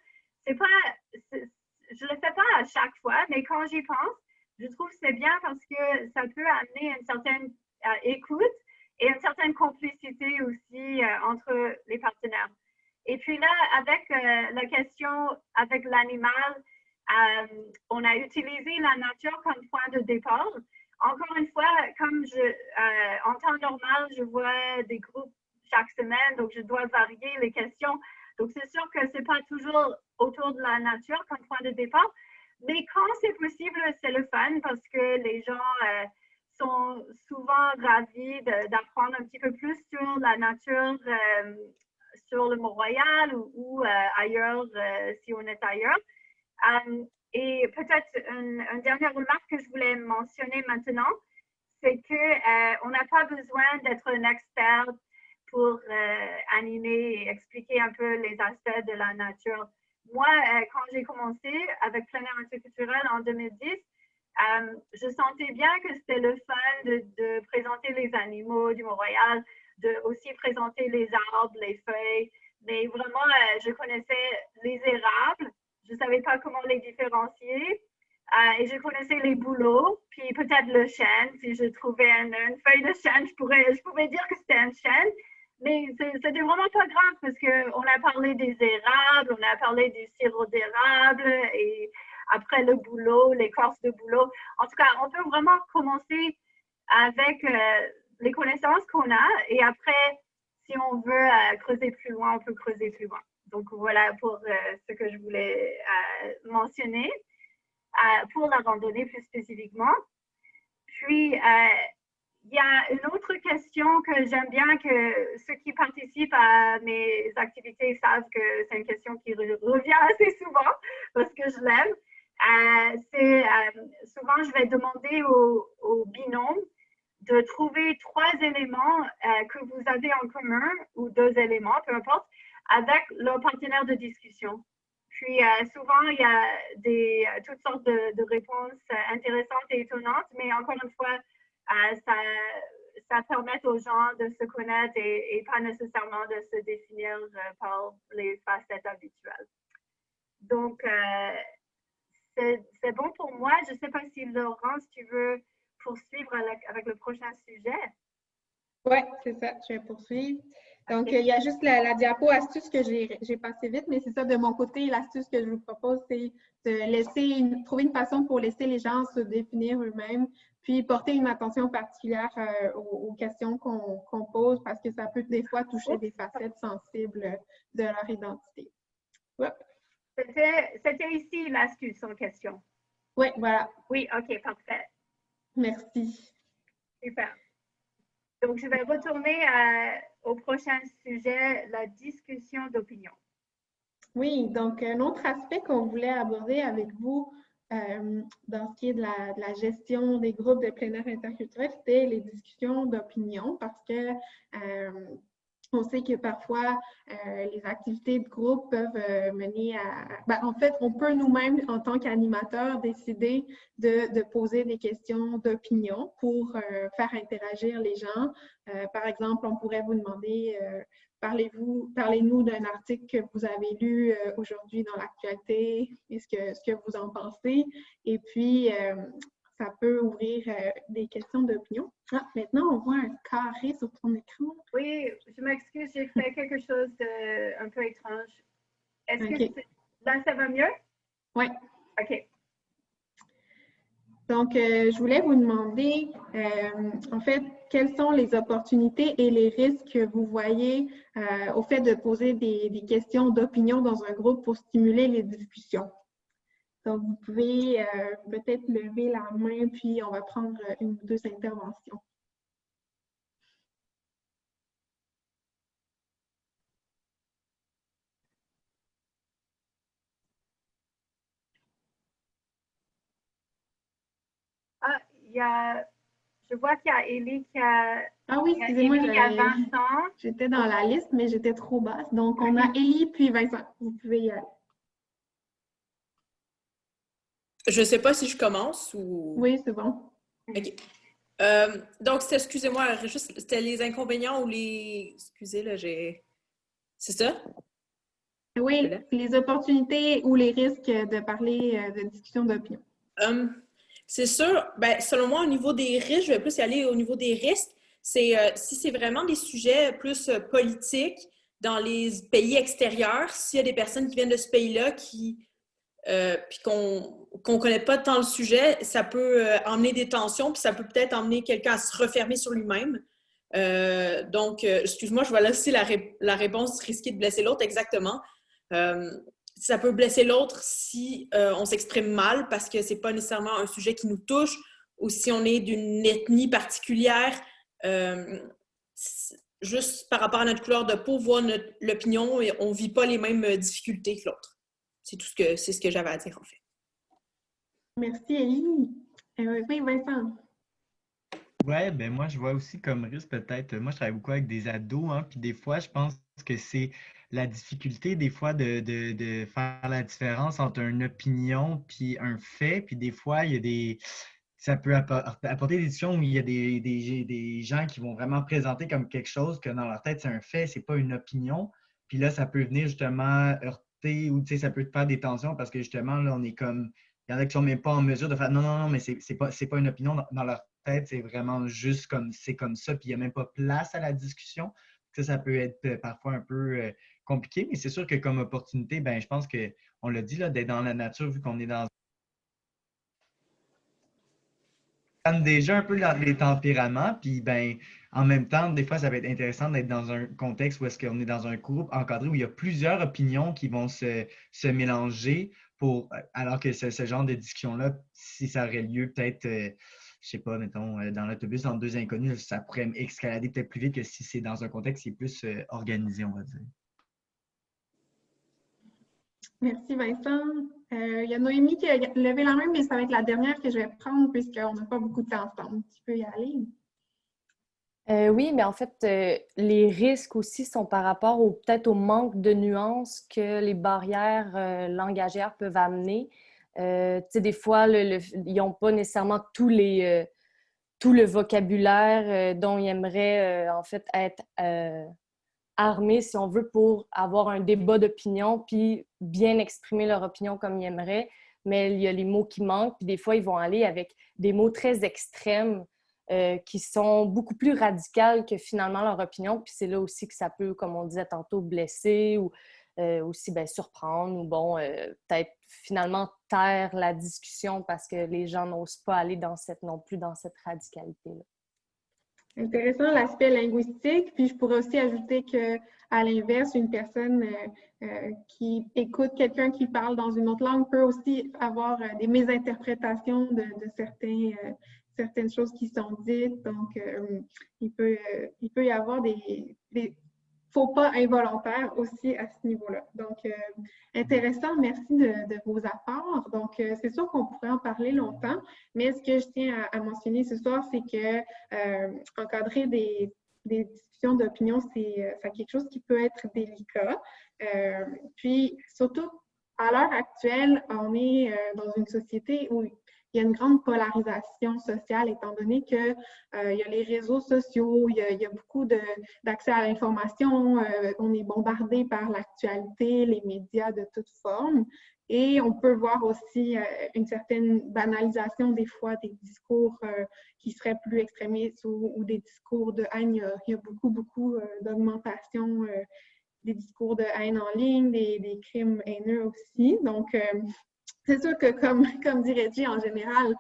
je ne le fais pas à chaque fois, mais quand j'y pense, je trouve que c'est bien parce que ça peut amener une certaine écoute et une certaine complicité aussi entre les partenaires. Et puis là, avec la question avec l'animal, on a utilisé la nature comme point de départ. Encore une fois, comme en temps normal, je vois des groupes chaque semaine, donc je dois varier les questions. Donc, c'est sûr que ce n'est pas toujours autour de la nature comme point de départ, mais quand c'est possible, c'est le fun parce que les gens sont souvent ravis d'apprendre un petit peu plus sur la nature, sur le Mont-Royal ou ailleurs, si on est ailleurs. Et peut-être une dernière remarque que je voulais mentionner maintenant, c'est qu'on n'a pas besoin d'être un expert pour animer et expliquer un peu les aspects de la nature. Moi, quand j'ai commencé avec Plein Air Interculturel en 2010, je sentais bien que c'était le fun de présenter les animaux du Mont-Royal, de aussi présenter les arbres, les feuilles, mais vraiment, je connaissais les érables. Je ne savais pas comment les différencier. Et je connaissais les bouleaux, puis peut-être le chêne. Si je trouvais une feuille de chêne, je pouvais dire que c'était un chêne. Mais c'était vraiment pas grave parce qu'on a parlé des érables, on a parlé du sirop d'érable et après le bouleau, l'écorce de bouleau. En tout cas, on peut vraiment commencer avec les connaissances qu'on a et après, si on veut creuser plus loin, on peut creuser plus loin. Donc, voilà pour ce que je voulais mentionner pour la randonnée plus spécifiquement. Puis, il y a une autre question que j'aime bien que ceux qui participent à mes activités savent que c'est une question qui revient assez souvent parce que je l'aime. Souvent, je vais demander aux binômes de trouver 3 éléments que vous avez en commun ou 2 éléments, peu importe, avec leur partenaire de discussion. Puis souvent, il y a toutes sortes de réponses intéressantes et étonnantes, mais encore une fois, ça permet aux gens de se connaître et pas nécessairement de se définir par les facettes habituelles. Donc, c'est bon pour moi. Je ne sais pas si Laurence, tu veux poursuivre avec le prochain sujet. Oui, c'est ça, je vais poursuivre. Donc, il y a juste la diapo astuce que j'ai passé vite, mais c'est ça, de mon côté, l'astuce que je vous propose, c'est de trouver une façon pour laisser les gens se définir eux-mêmes puis porter une attention particulière aux questions qu'on pose parce que ça peut des fois toucher des facettes sensibles de leur identité. Ouais. C'était ici l'astuce en question. Oui, voilà. Oui, OK, parfait. Merci. Super. Donc, je vais retourner au prochain sujet, la discussion d'opinion. Oui, donc un autre aspect qu'on voulait aborder avec vous dans ce qui est de la gestion des groupes de plein air interculturel, c'était les discussions d'opinion parce que on sait que parfois, les activités de groupe peuvent mener à... en fait, on peut nous-mêmes, en tant qu'animateurs, décider de poser des questions d'opinion pour faire interagir les gens. Par exemple, on pourrait vous demander, parlez-nous d'un article que vous avez lu aujourd'hui dans l'actualité et ce que vous en pensez. Et puis, ça peut ouvrir des questions d'opinion. Ah, maintenant, on voit un carré sur ton écran. Oui, je m'excuse, j'ai fait quelque chose d'un peu étrange. Est-ce que là, ça va mieux? Oui. OK. Donc, je voulais vous demander, en fait, quelles sont les opportunités et les risques que vous voyez au fait de poser des questions d'opinion dans un groupe pour stimuler les discussions. Donc, vous pouvez peut-être lever la main, puis on va prendre une ou deux interventions. Ah, je vois qu'il y a Élie qui a... Ah oui, excusez-moi, il y a Vincent. J'étais dans la liste, mais j'étais trop basse. Donc, on a Élie puis Vincent. Vous pouvez y aller. Je ne sais pas si je commence ou... Oui, c'est bon. OK. Donc, excusez-moi, c'était les inconvénients ou les... Excusez, là, j'ai... C'est ça? Oui, les opportunités ou les risques de parler de discussion d'opinion. C'est sûr, ben, selon moi, au niveau des risques, je vais plus y aller au niveau des risques. C'est si c'est vraiment des sujets plus politiques dans les pays extérieurs, s'il y a des personnes qui viennent de ce pays-là puis qu'on connaît pas tant le sujet, ça peut emmener des tensions, puis ça peut peut-être emmener quelqu'un à se refermer sur lui-même. Donc, excuse-moi, je vais laisser la réponse risquer de blesser l'autre exactement. Ça peut blesser l'autre si on s'exprime mal parce que c'est pas nécessairement un sujet qui nous touche ou si on est d'une ethnie particulière. Juste par rapport à notre couleur de peau, voir l'opinion, on vit pas les mêmes difficultés que l'autre. C'est ce que j'avais à dire, en fait. Merci, Élie. Oui, Vincent. Ouais, ben moi, je vois aussi comme risque peut-être. Moi, je travaille beaucoup avec des ados, hein, puis des fois, je pense que c'est la difficulté, des fois, de faire la différence entre une opinion puis un fait. Puis des fois, il y a des. Ça peut apporter des discussions où il y a des gens qui vont vraiment présenter comme quelque chose que dans leur tête, c'est un fait, c'est pas une opinion. Puis là, ça peut venir justement heurter ou ça peut te faire des tensions parce que justement, là, on est comme. Il y en a qui sont même pas en mesure de faire non, mais c'est pas une opinion dans leur tête, c'est vraiment juste comme c'est comme ça, puis il n'y a même pas place à la discussion. Ça peut être parfois un peu compliqué, mais c'est sûr que comme opportunité, ben je pense qu'on l'a dit, là, d'être dans la nature, vu qu'on est dans déjà un peu les tempéraments, puis ben en même temps, des fois, ça va être intéressant d'être dans un contexte où est-ce qu'on est dans un groupe encadré où il y a plusieurs opinions qui vont se mélanger alors que ce genre de discussion-là, si ça aurait lieu peut-être, je sais pas, mettons, dans l'autobus entre deux inconnus, ça pourrait escalader peut-être plus vite que si c'est dans un contexte qui est plus organisé, on va dire. Merci, Vincent. Il y a Noémie qui a levé la main, mais ça va être la dernière que je vais prendre puisqu'on n'a pas beaucoup de temps ensemble. Tu peux y aller. Oui, mais en fait, les risques aussi sont par rapport peut-être au manque de nuances que les barrières langagières peuvent amener. Des fois, ils n'ont pas nécessairement tout le vocabulaire dont ils aimeraient en fait être armés, si on veut, pour avoir un débat d'opinion puis bien exprimer leur opinion comme ils aimeraient. Mais il y a les mots qui manquent, puis des fois, ils vont aller avec des mots très extrêmes qui sont beaucoup plus radicales que finalement leur opinion. Puis c'est là aussi que ça peut, comme on disait tantôt, blesser ou aussi surprendre ou peut-être finalement taire la discussion parce que les gens n'osent pas aller non plus dans cette radicalité-là. Intéressant l'aspect linguistique, puis je pourrais aussi ajouter que à l'inverse, une personne qui écoute quelqu'un qui parle dans une autre langue peut aussi avoir des mésinterprétations de certaines choses qui sont dites. Donc, il peut y avoir des faux pas involontaires aussi à ce niveau-là. Donc, intéressant, merci de vos apports. Donc, c'est sûr qu'on pourrait en parler longtemps, mais ce que je tiens à mentionner ce soir, c'est que encadrer des discussions d'opinion, c'est quelque chose qui peut être délicat. Puis, surtout, à l'heure actuelle, on est dans une société où il y a une grande polarisation sociale, étant donné qu'il y a les réseaux sociaux, il y a beaucoup d'accès à l'information, on est bombardé par l'actualité, les médias de toutes formes. Et on peut voir aussi une certaine banalisation des fois des discours qui seraient plus extrémistes ou des discours de haine. Il y a beaucoup d'augmentation des discours de haine en ligne, des crimes haineux aussi. Donc, c'est sûr que comme dit Reggie, en général,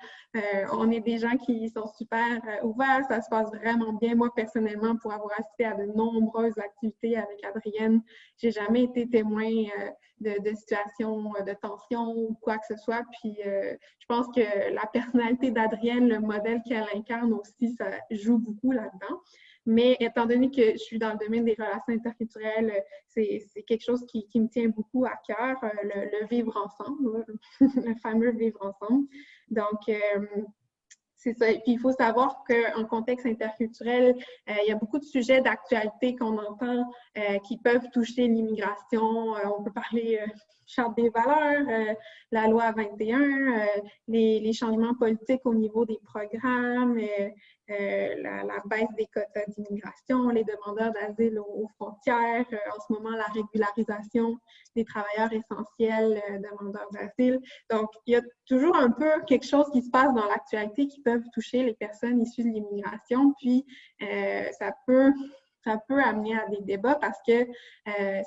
on est des gens qui sont super ouverts, ça se passe vraiment bien. Moi, personnellement, pour avoir assisté à de nombreuses activités avec Adrienne, j'ai jamais été témoin de situations de tension ou quoi que ce soit. Puis, je pense que la personnalité d'Adrienne, le modèle qu'elle incarne aussi, ça joue beaucoup là-dedans. Mais étant donné que je suis dans le domaine des relations interculturelles, c'est quelque chose qui me tient beaucoup à cœur, le vivre ensemble, le fameux vivre ensemble. Donc, c'est ça. Et puis, il faut savoir qu'en contexte interculturel, il y a beaucoup de sujets d'actualité qu'on entend qui peuvent toucher l'immigration. On peut parler Charte des valeurs, la loi 21, les changements politiques au niveau des programmes, la baisse des quotas d'immigration, les demandeurs d'asile aux frontières, en ce moment la régularisation des travailleurs essentiels demandeurs d'asile. Donc, il y a toujours un peu quelque chose qui se passe dans l'actualité qui peut toucher les personnes issues de l'immigration, puis ça peut amener à des débats parce que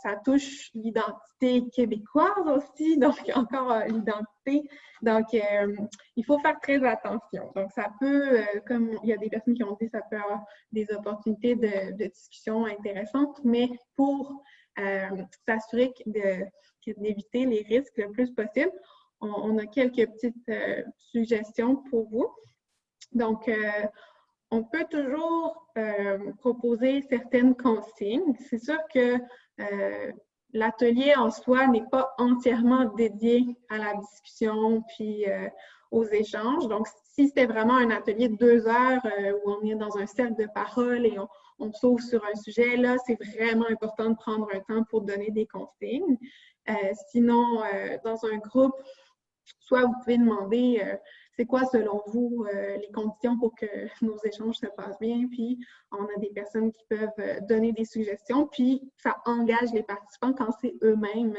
ça touche l'identité québécoise aussi, donc encore l'identité. Donc, il faut faire très attention. Donc, ça peut, comme il y a des personnes qui ont dit, ça peut avoir des opportunités de discussion intéressantes, mais pour s'assurer d'éviter les risques le plus possible, on a quelques petites suggestions pour vous. Donc, on peut toujours proposer certaines consignes. C'est sûr que l'atelier en soi n'est pas entièrement dédié à la discussion puis aux échanges. Donc, si c'était vraiment un atelier de 2 heures où on est dans un cercle de parole et on s'ouvre sur un sujet, là, c'est vraiment important de prendre un temps pour donner des consignes. Sinon, dans un groupe, soit vous pouvez demander c'est quoi, selon vous, les conditions pour que nos échanges se passent bien, puis on a des personnes qui peuvent donner des suggestions, puis ça engage les participants quand c'est eux-mêmes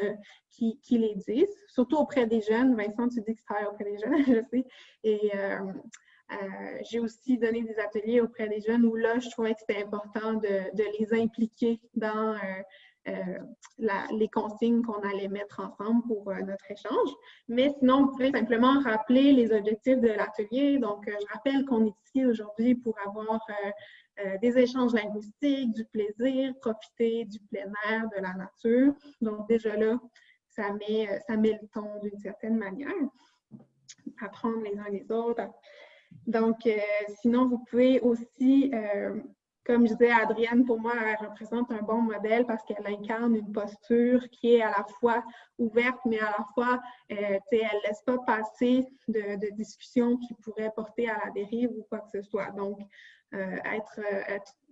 qui les disent, surtout auprès des jeunes. Vincent, tu dis que tu travailles auprès des jeunes, je sais, et j'ai aussi donné des ateliers auprès des jeunes où là, je trouvais que c'était important de les impliquer dans les consignes qu'on allait mettre ensemble pour notre échange. Mais sinon, vous pouvez simplement rappeler les objectifs de l'atelier. Donc, je rappelle qu'on est ici aujourd'hui pour avoir des échanges linguistiques, du plaisir, profiter du plein air, de la nature. Donc, déjà là, ça met le ton d'une certaine manière. Apprendre les uns les autres. Donc, sinon, vous pouvez aussi comme je disais, Adrienne, pour moi, elle représente un bon modèle parce qu'elle incarne une posture qui est à la fois ouverte, mais à la fois, elle ne laisse pas passer de discussions qui pourraient porter à la dérive ou quoi que ce soit. Donc,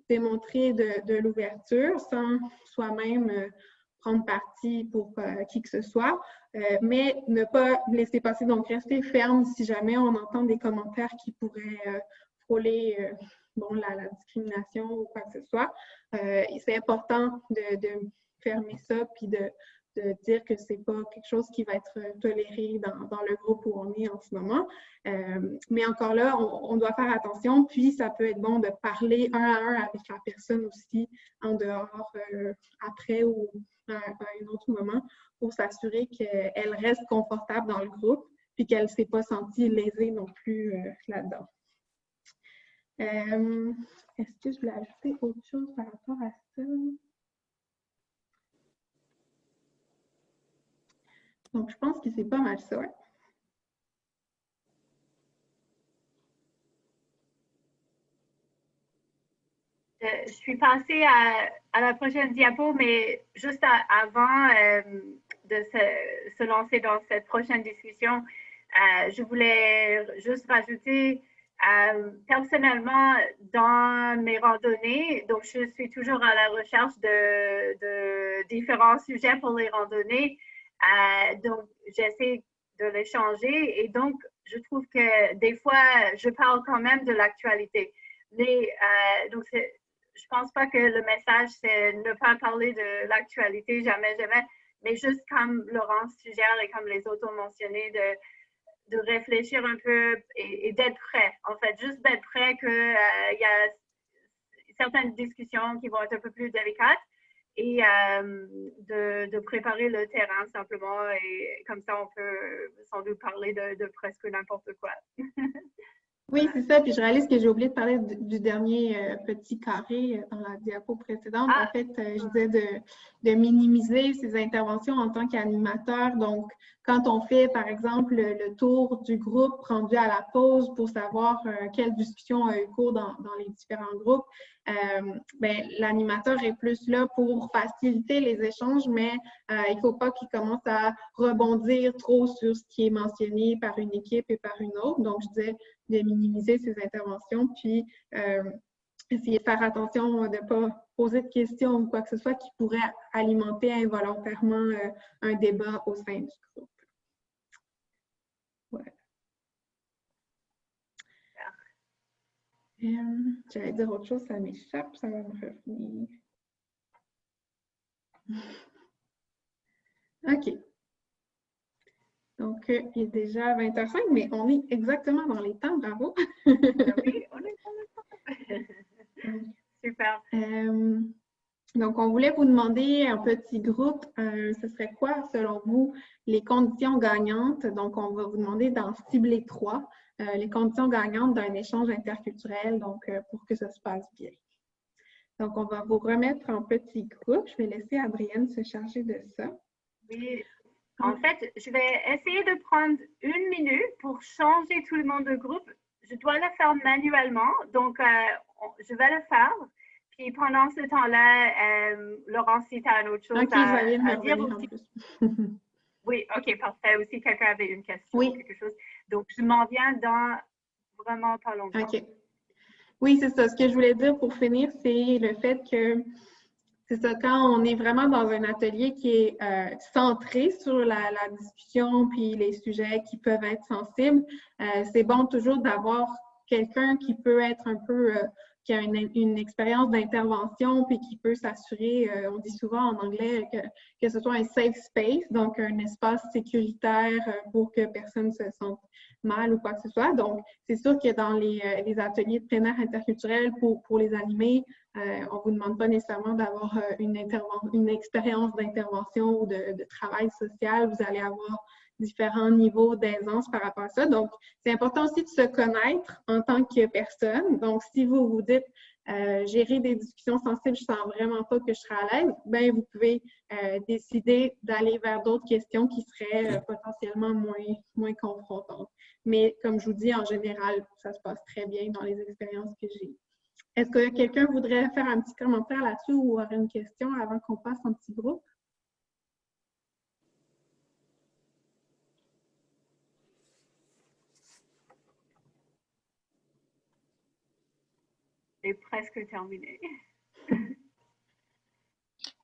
démontrer de l'ouverture sans soi-même prendre parti pour qui que ce soit, mais ne pas laisser passer, donc rester ferme si jamais on entend des commentaires qui pourraient frôler la discrimination ou quoi que ce soit. C'est important de fermer ça puis de de dire que c'est pas quelque chose qui va être toléré dans le groupe où on est en ce moment. Mais encore là, on doit faire attention, puis ça peut être bon de parler un à un avec la personne aussi en dehors, après ou à un autre moment, pour s'assurer qu'elle reste confortable dans le groupe, puis qu'elle ne s'est pas sentie lésée non plus là-dedans. Est-ce que je voulais ajouter autre chose par rapport à ça? Donc, je pense que c'est pas mal ça. Ouais. Je suis passée à la prochaine diapo, mais juste avant de se lancer dans cette prochaine discussion, je voulais juste rajouter, personnellement, dans mes randonnées, donc je suis toujours à la recherche de différents sujets pour les randonnées. Donc, j'essaie de les changer et donc, je trouve que des fois, je parle quand même de l'actualité. Mais donc, je pense pas que le message, c'est ne pas parler de l'actualité, jamais, jamais, mais juste comme Laurence suggère et comme les autres ont mentionné, de réfléchir un peu et d'être prêt. En fait, juste d'être prêt qu'il y a certaines discussions qui vont être un peu plus délicates et de préparer le terrain simplement. Et comme ça, on peut sans doute parler de presque n'importe quoi. Oui, c'est ça. Puis je réalise que j'ai oublié de parler du dernier petit carré dans la diapo précédente. En fait, je disais de minimiser ses interventions en tant qu'animateur. Donc, quand on fait, par exemple, le tour du groupe rendu à la pause pour savoir quelle discussion a eu cours dans les différents groupes, l'animateur est plus là pour faciliter les échanges, mais il ne faut pas qu'il commence à rebondir trop sur ce qui est mentionné par une équipe et par une autre. Donc, je disais de minimiser ses interventions, puis essayer de faire attention de ne pas poser de questions ou quoi que ce soit qui pourrait alimenter involontairement un débat au sein du groupe. Ouais. J'allais dire autre chose, ça m'échappe, ça va me revenir. OK. Donc, il est déjà 20h05, mais on est exactement dans les temps, bravo. Oui, on est dans le temps. Super. Donc, on voulait vous demander un petit groupe, ce serait quoi, selon vous, les conditions gagnantes? Donc, on va vous demander d'en cibler 3, les conditions gagnantes d'un échange interculturel, donc pour que ça se passe bien. Donc, on va vous remettre en petit groupe. Je vais laisser Adrienne se charger de ça. Oui. En fait, je vais essayer de prendre 1 minute pour changer tout le monde de groupe. Je dois le faire manuellement, donc je vais le faire. Puis pendant ce temps-là, Laurence, si tu as une autre chose à dire aussi. Oui, OK, parfait. Aussi, quelqu'un avait une question ou quelque chose. Donc, je m'en viens dans vraiment pas longtemps. OK. Oui, c'est ça. Ce que je voulais dire pour finir, c'est le fait que c'est ça, quand on est vraiment dans un atelier qui est centré sur la discussion puis les sujets qui peuvent être sensibles, c'est bon toujours d'avoir quelqu'un qui peut être un peu, qui a une expérience d'intervention puis qui peut s'assurer, on dit souvent en anglais, que ce soit un safe space, donc un espace sécuritaire pour que personne ne se sente mal ou quoi que ce soit. Donc, c'est sûr que dans les ateliers de plein air interculturel pour les animer, on ne vous demande pas nécessairement d'avoir une expérience d'intervention ou de travail social. Vous allez avoir différents niveaux d'aisance par rapport à ça. Donc, c'est important aussi de se connaître en tant que personne. Donc, si vous vous dites gérer des discussions sensibles, je sens vraiment pas que je serai à l'aise, bien, vous pouvez décider d'aller vers d'autres questions qui seraient potentiellement moins confrontantes. Mais comme je vous dis, en général, ça se passe très bien dans les expériences que j'ai. Est-ce que quelqu'un voudrait faire un petit commentaire là-dessus ou avoir une question avant qu'on passe en petit groupe? C'est presque terminé.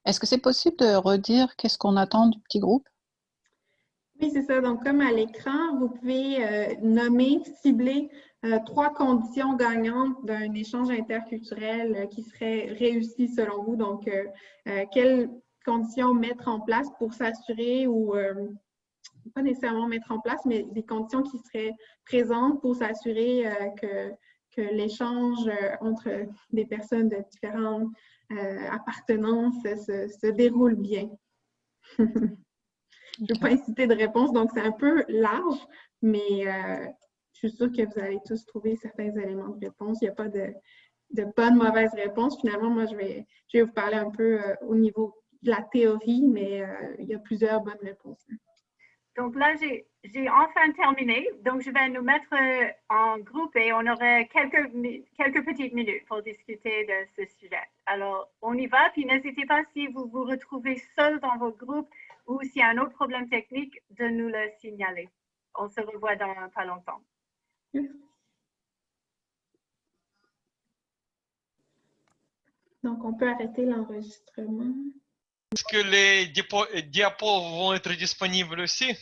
Est-ce que c'est possible de redire qu'est-ce qu'on attend du petit groupe? Oui, c'est ça. Donc, comme à l'écran, vous pouvez nommer, cibler 3 conditions gagnantes d'un échange interculturel qui serait réussi selon vous. Donc, quelles conditions mettre en place pour s'assurer ou pas nécessairement mettre en place, mais des conditions qui seraient présentes pour s'assurer que l'échange entre des personnes de différentes appartenances se déroule bien. Je ne veux pas inciter de réponse, donc c'est un peu large, mais je suis sûre que vous allez tous trouver certains éléments de réponse. Il n'y a pas de bonne, mauvaise réponse. Finalement, moi, je vais vous parler un peu au niveau de la théorie, mais il y a plusieurs bonnes réponses. Donc là, j'ai enfin terminé. Donc, je vais nous mettre en groupe et on aura quelques petites minutes pour discuter de ce sujet. Alors, on y va. Puis, n'hésitez pas si vous vous retrouvez seul dans votre groupe ou s'il y a un autre problème technique, de nous le signaler. On se revoit dans pas longtemps. Donc, on peut arrêter l'enregistrement. Est-ce que les diapos vont être disponibles aussi?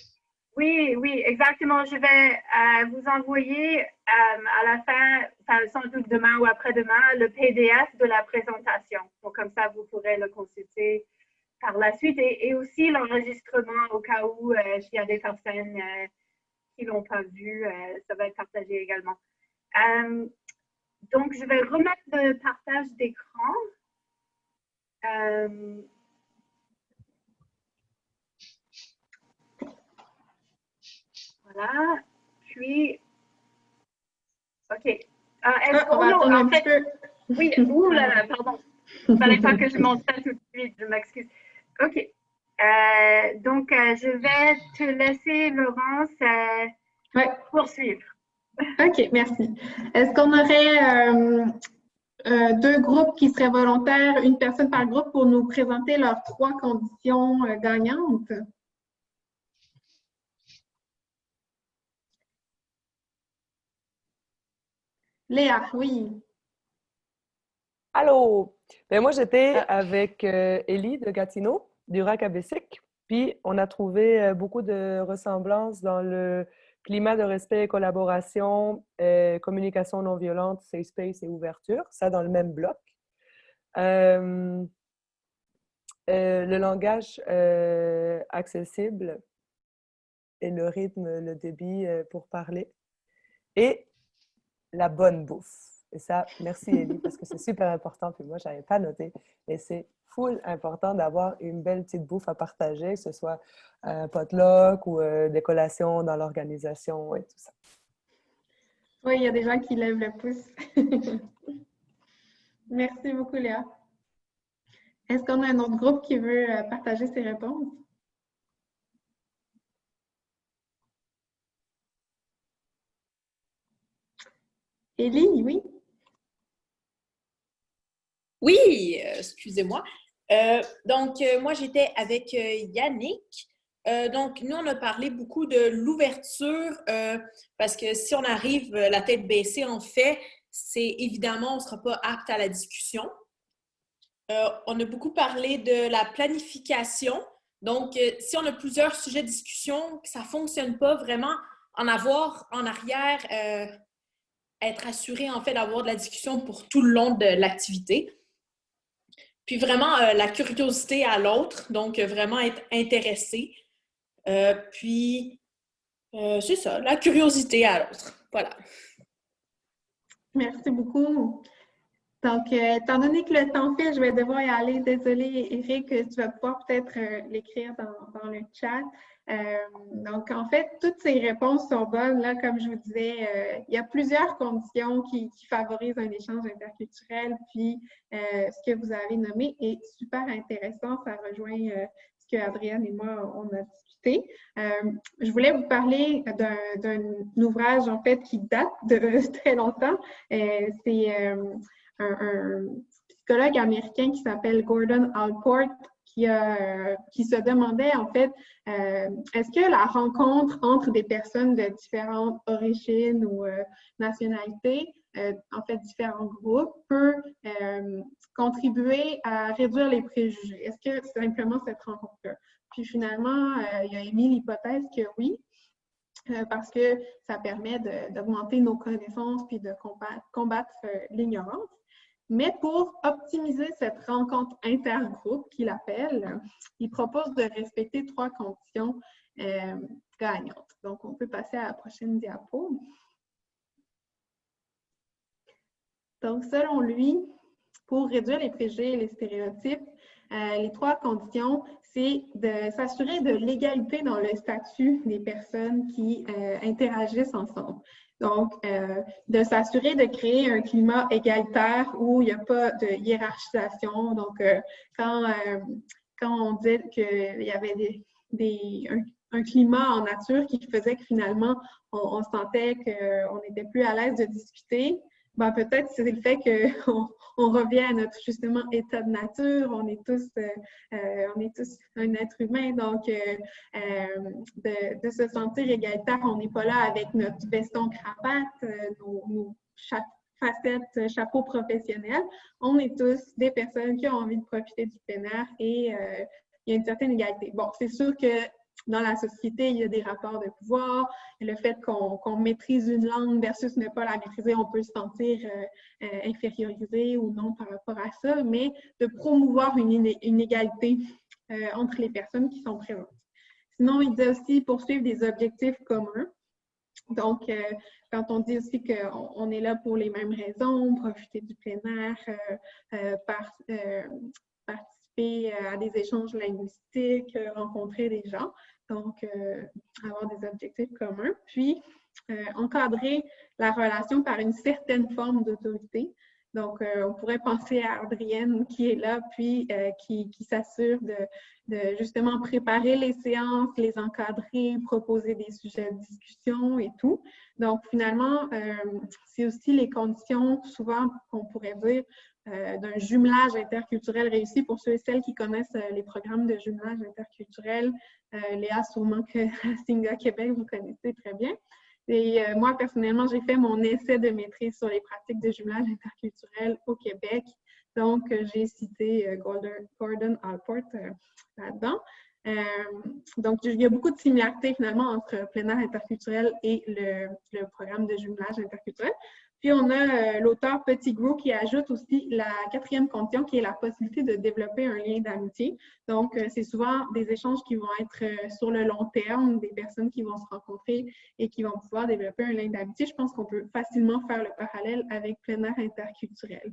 Oui, exactement. Je vais vous envoyer à la fin, enfin, sans doute demain ou après-demain, le PDF de la présentation. Donc, comme ça, vous pourrez le consulter par la suite et aussi l'enregistrement au cas où s'il y a des personnes qui ne l'ont pas vu, ça va être partagé également. Donc, je vais remettre le partage d'écran. Voilà. Puis, OK. On va attendre un petit peu. Oui, ouh là là, pardon. Il ne fallait pas que je monte ça tout de suite, je m'excuse. OK. Donc, je vais te laisser, Laurence, poursuivre. OK, merci. Est-ce qu'on aurait deux groupes qui seraient volontaires, une personne par groupe, pour nous présenter leurs 3 conditions gagnantes? Léa, oui. Allô! Ben moi, j'étais avec Élie de Gatineau, du RAC-ABSIC, puis on a trouvé beaucoup de ressemblances dans le climat de respect et collaboration, communication non violente, safe space et ouverture, ça dans le même bloc. Le langage accessible et le rythme, le débit pour parler. Et la bonne bouffe. Et ça, merci Élie, parce que c'est super important. Puis moi, je n'avais pas noté. Et c'est full important d'avoir une belle petite bouffe à partager, que ce soit un potluck ou des collations dans l'organisation et tout ça. Oui, il y a des gens qui lèvent le pouce. Merci beaucoup, Léa. Est-ce qu'on a un autre groupe qui veut partager ses réponses? Élie, oui? Oui, excusez-moi. Donc, moi, j'étais avec Yannick. Donc, nous, on a parlé beaucoup de l'ouverture parce que si on arrive la tête baissée, en fait, c'est évidemment, on ne sera pas apte à la discussion. On a beaucoup parlé de la planification. Donc, si on a plusieurs sujets de discussion, que ça ne fonctionne pas, vraiment en avoir en arrière, être assuré, en fait, d'avoir de la discussion pour tout le long de l'activité. Puis vraiment, la curiosité à l'autre, donc vraiment être intéressé. Puis, c'est ça, la curiosité à l'autre. Voilà. Merci beaucoup. Donc, étant donné que le temps file, je vais devoir y aller. Désolée, Eric, tu vas pouvoir peut-être l'écrire dans le chat. Donc, en fait, toutes ces réponses sont bonnes. Là, comme je vous disais, il y a plusieurs conditions qui favorisent un échange interculturel. Puis, ce que vous avez nommé est super intéressant. Ça rejoint ce que Adrienne et moi, on a discuté. Je voulais vous parler d'un ouvrage, en fait, qui date de très longtemps. C'est un psychologue américain qui s'appelle Gordon Allport qui se demandait, en fait, est-ce que la rencontre entre des personnes de différentes origines ou nationalités, en fait, différents groupes, peut contribuer à réduire les préjugés? Est-ce que c'est simplement cette rencontre-là? Puis finalement, il a émis l'hypothèse que oui, parce que ça permet d'augmenter nos connaissances puis de combattre l'ignorance. Mais pour optimiser cette rencontre intergroupe qu'il appelle, il propose de respecter 3 conditions gagnantes. Donc, on peut passer à la prochaine diapo. Donc, selon lui, pour réduire les préjugés et les stéréotypes, les 3 conditions, c'est de s'assurer de l'égalité dans le statut des personnes qui interagissent ensemble. Donc, de s'assurer de créer un climat égalitaire où il n'y a pas de hiérarchisation. Donc, quand on dit qu'il y avait un climat en nature qui faisait que finalement, on sentait qu'on n'était plus à l'aise de discuter, ben, peut-être c'est le fait qu'on revient à notre justement état de nature, on est tous un être humain, donc de se sentir égalitaire, on n'est pas là avec notre veston cravate, nos facettes, chapeau professionnel, on est tous des personnes qui ont envie de profiter du plein air et il y a une certaine égalité. Bon, c'est sûr que dans la société, il y a des rapports de pouvoir. Le fait qu'on maîtrise une langue versus ne pas la maîtriser, on peut se sentir infériorisé ou non par rapport à ça, mais de promouvoir une égalité entre les personnes qui sont présentes. Sinon, il dit aussi poursuivre des objectifs communs. Donc, quand on dit aussi qu'on est là pour les mêmes raisons, profiter du plein air, participer à des échanges linguistiques, rencontrer des gens, donc avoir des objectifs communs. Puis, encadrer la relation par une certaine forme d'autorité. Donc, on pourrait penser à Adrienne qui est là, puis qui s'assure de justement préparer les séances, les encadrer, proposer des sujets de discussion et tout. Donc, finalement, c'est aussi les conditions, souvent, qu'on pourrait dire, d'un jumelage interculturel réussi. Pour ceux et celles qui connaissent les programmes de jumelage interculturel, Léa, sûrement que à Singa Québec, vous connaissez très bien. Et moi, personnellement, j'ai fait mon essai de maîtrise sur les pratiques de jumelage interculturel au Québec. Donc, j'ai cité Gordon Allport là-dedans. Donc, il y a beaucoup de similarités finalement entre plein air interculturel et le programme de jumelage interculturel. Puis, on a l'auteur Pettigrew qui ajoute aussi la 4e condition qui est la possibilité de développer un lien d'amitié. Donc, c'est souvent des échanges qui vont être sur le long terme, des personnes qui vont se rencontrer et qui vont pouvoir développer un lien d'amitié. Je pense qu'on peut facilement faire le parallèle avec plein air interculturel.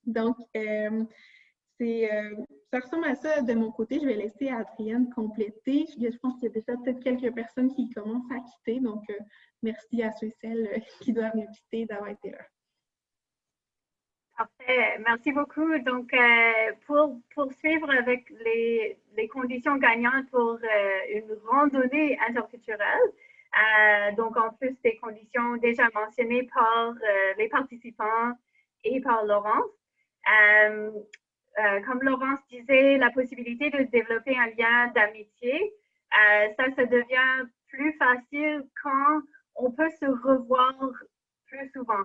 Donc, ça ressemble à ça de mon côté. Je vais laisser Adrienne compléter. Je pense qu'il y a déjà peut-être quelques personnes qui commencent à quitter. Donc, merci à ceux et celles qui doivent nous quitter d'avoir été là. Parfait. Merci beaucoup. Donc, pour poursuivre avec les conditions gagnantes pour une randonnée interculturelle, donc en plus des conditions déjà mentionnées par les participants et par Laurence, comme Laurence disait, la possibilité de développer un lien d'amitié, ça devient plus facile quand on peut se revoir plus souvent.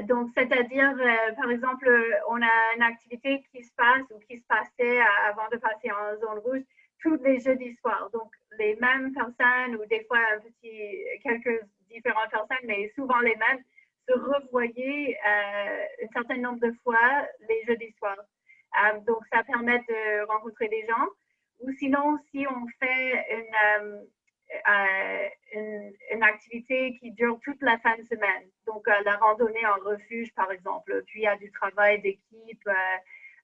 Donc, c'est-à-dire, par exemple, on a une activité qui se passe ou qui se passait avant de passer en zone rouge tous les jeudis soirs. Donc, les mêmes personnes ou des fois quelques différentes personnes, mais souvent les mêmes, se revoyer un certain nombre de fois les jeudis soirs. Donc, ça permet de rencontrer des gens. Ou sinon, si on fait une activité qui dure toute la fin de semaine, donc la randonnée en refuge, par exemple, puis il y a du travail d'équipe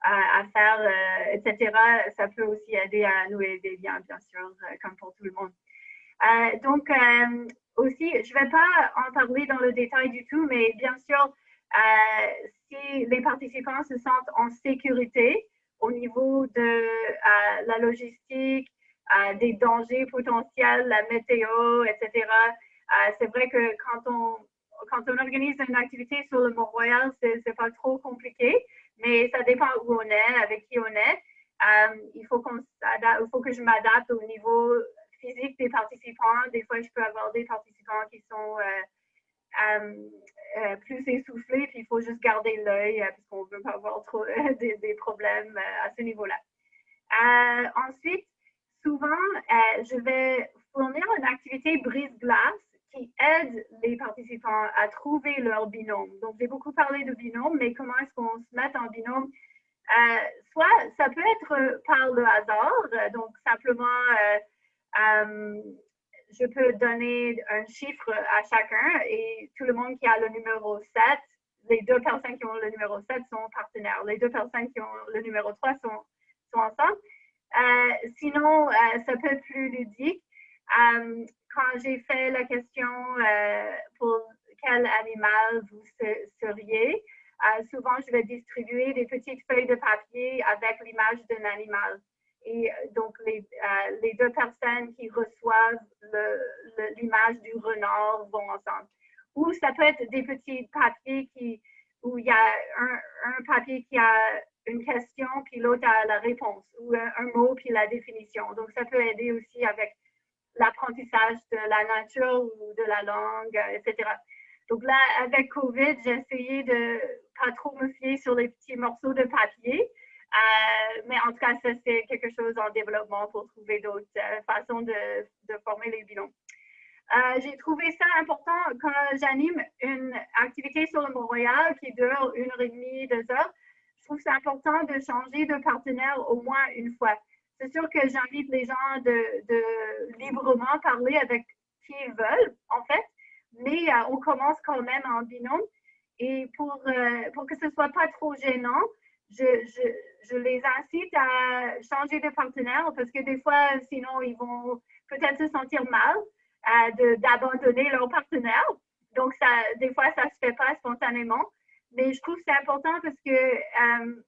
à faire, etc., ça peut aussi aider à nouer des liens, bien sûr, comme pour tout le monde. Donc, aussi, je ne vais pas en parler dans le détail du tout, mais bien sûr, si les participants se sentent en sécurité au niveau de la logistique, des dangers potentiels, la météo, etc., c'est vrai que quand on organise une activité sur le Mont-Royal, c'est pas trop compliqué, mais ça dépend où on est, avec qui on est. Il faut que je m'adapte au niveau physique des participants. Des fois, je peux avoir des participants qui sont plus essoufflés, puis il faut juste garder l'œil parce qu'on ne veut pas avoir trop des problèmes à ce niveau-là. Ensuite, souvent, je vais fournir une activité brise-glace qui aide les participants à trouver leur binôme. Donc, j'ai beaucoup parlé de binôme, mais comment est-ce qu'on se met en binôme? Soit ça peut être par le hasard, donc simplement je peux donner un chiffre à chacun et tout le monde qui a le numéro 7, les 2 personnes qui ont le numéro 7 sont partenaires. Les 2 personnes qui ont le numéro 3 sont ensemble. Sinon, ça peut être plus ludique. Quand j'ai fait la question pour quel animal vous seriez, souvent je vais distribuer des petites feuilles de papier avec l'image d'un animal. Et donc, les 2 personnes qui reçoivent l'image du renard vont ensemble. Ou ça peut être des petits papiers où il y a un papier qui a une question, puis l'autre a la réponse, ou un mot, puis la définition. Donc, ça peut aider aussi avec l'apprentissage de la nature ou de la langue, etc. Donc là, avec COVID, j'ai essayé de pas trop me fier sur les petits morceaux de papier. Mais en tout cas, ça, c'est quelque chose en développement pour trouver d'autres façons de former les binômes. J'ai trouvé ça important quand j'anime une activité sur le Mont-Royal qui dure 1h30, 2 heures. Je trouve c'est important de changer de partenaire au moins une fois. C'est sûr que j'invite les gens de librement parler avec qui ils veulent, en fait, mais on commence quand même en binôme. Et pour que ce ne soit pas trop gênant, je les incite à changer de partenaire parce que des fois, sinon, ils vont peut-être se sentir mal d'abandonner leur partenaire. Donc, des fois, ça ne se fait pas spontanément. Mais je trouve que c'est important parce que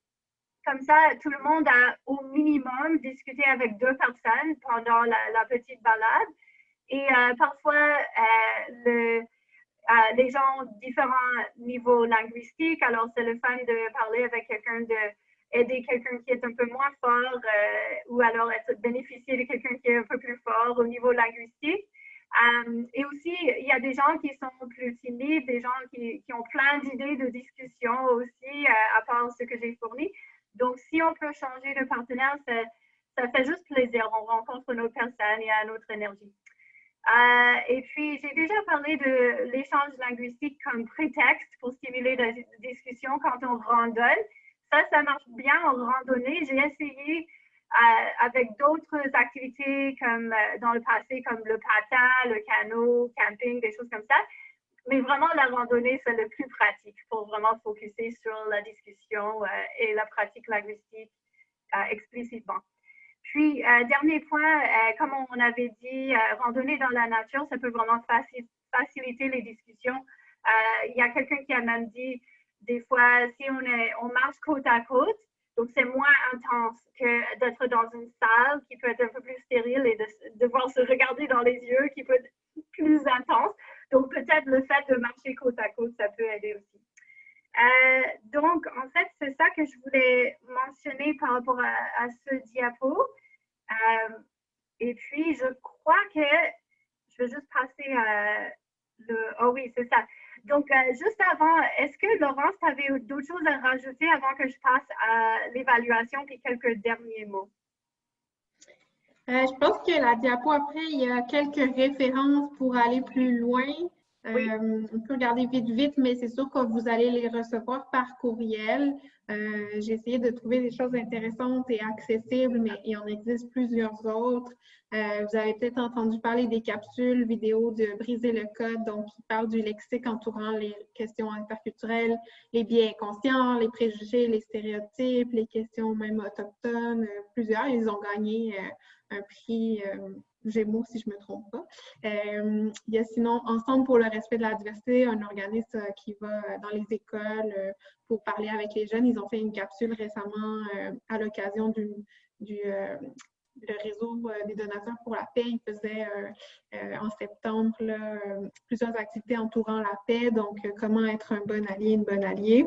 comme ça, tout le monde a au minimum discuté avec 2 personnes pendant la petite balade. Et parfois, les gens ont différents niveaux linguistiques. Alors, c'est le fun de parler avec quelqu'un, d'aider quelqu'un qui est un peu moins fort ou alors bénéficier de quelqu'un qui est un peu plus fort au niveau linguistique. Et aussi, il y a des gens qui sont plus timides, des gens qui ont plein d'idées de discussion aussi, à part ce que j'ai fourni. Donc, si on peut changer de partenaire, ça fait juste plaisir. On rencontre une autre personne et a une autre énergie. Et puis, j'ai déjà parlé de l'échange linguistique comme prétexte pour stimuler la discussion quand on randonne. Ça marche bien en randonnée. J'ai essayé avec d'autres activités comme dans le passé, comme le patin, le canot, camping, des choses comme ça. Mais vraiment, la randonnée, c'est le plus pratique pour vraiment focuser sur la discussion et la pratique linguistique explicitement. Puis, dernier point, comme on avait dit, randonner dans la nature, ça peut vraiment faciliter les discussions. Il y a quelqu'un qui a même dit, des fois, si on marche côte à côte, donc c'est moins intense que d'être dans une salle qui peut être un peu plus stérile et de devoir se regarder dans les yeux qui peut être plus intense. Donc, peut-être le fait de marcher côte à côte, ça peut aider aussi. Donc, en fait, c'est ça que je voulais mentionner par rapport à ce diapo. Et puis, je crois que je vais juste passer à oh oui, c'est ça. Donc, juste avant, est-ce que Laurence, tu avais d'autres choses à rajouter avant que je passe à l'évaluation et quelques derniers mots? Je pense que la diapo après, il y a quelques références pour aller plus loin. Oui. On peut regarder vite, mais c'est sûr que vous allez les recevoir par courriel. J'ai essayé de trouver des choses intéressantes et accessibles, mais il en existe plusieurs autres. Vous avez peut-être entendu parler des capsules vidéo de Briser le code, donc qui parlent du lexique entourant les questions interculturelles, les biais inconscients, les préjugés, les stéréotypes, les questions même autochtones, plusieurs. Ils ont gagné un prix Gémeaux, si je ne me trompe pas. Il y a sinon Ensemble pour le respect de la diversité, un organisme qui va dans les écoles pour parler avec les jeunes. Ils ont fait une capsule récemment à l'occasion du réseau des donateurs pour la paix. Ils faisaient en septembre là, plusieurs activités entourant la paix, donc comment être un bon allié, une bonne alliée.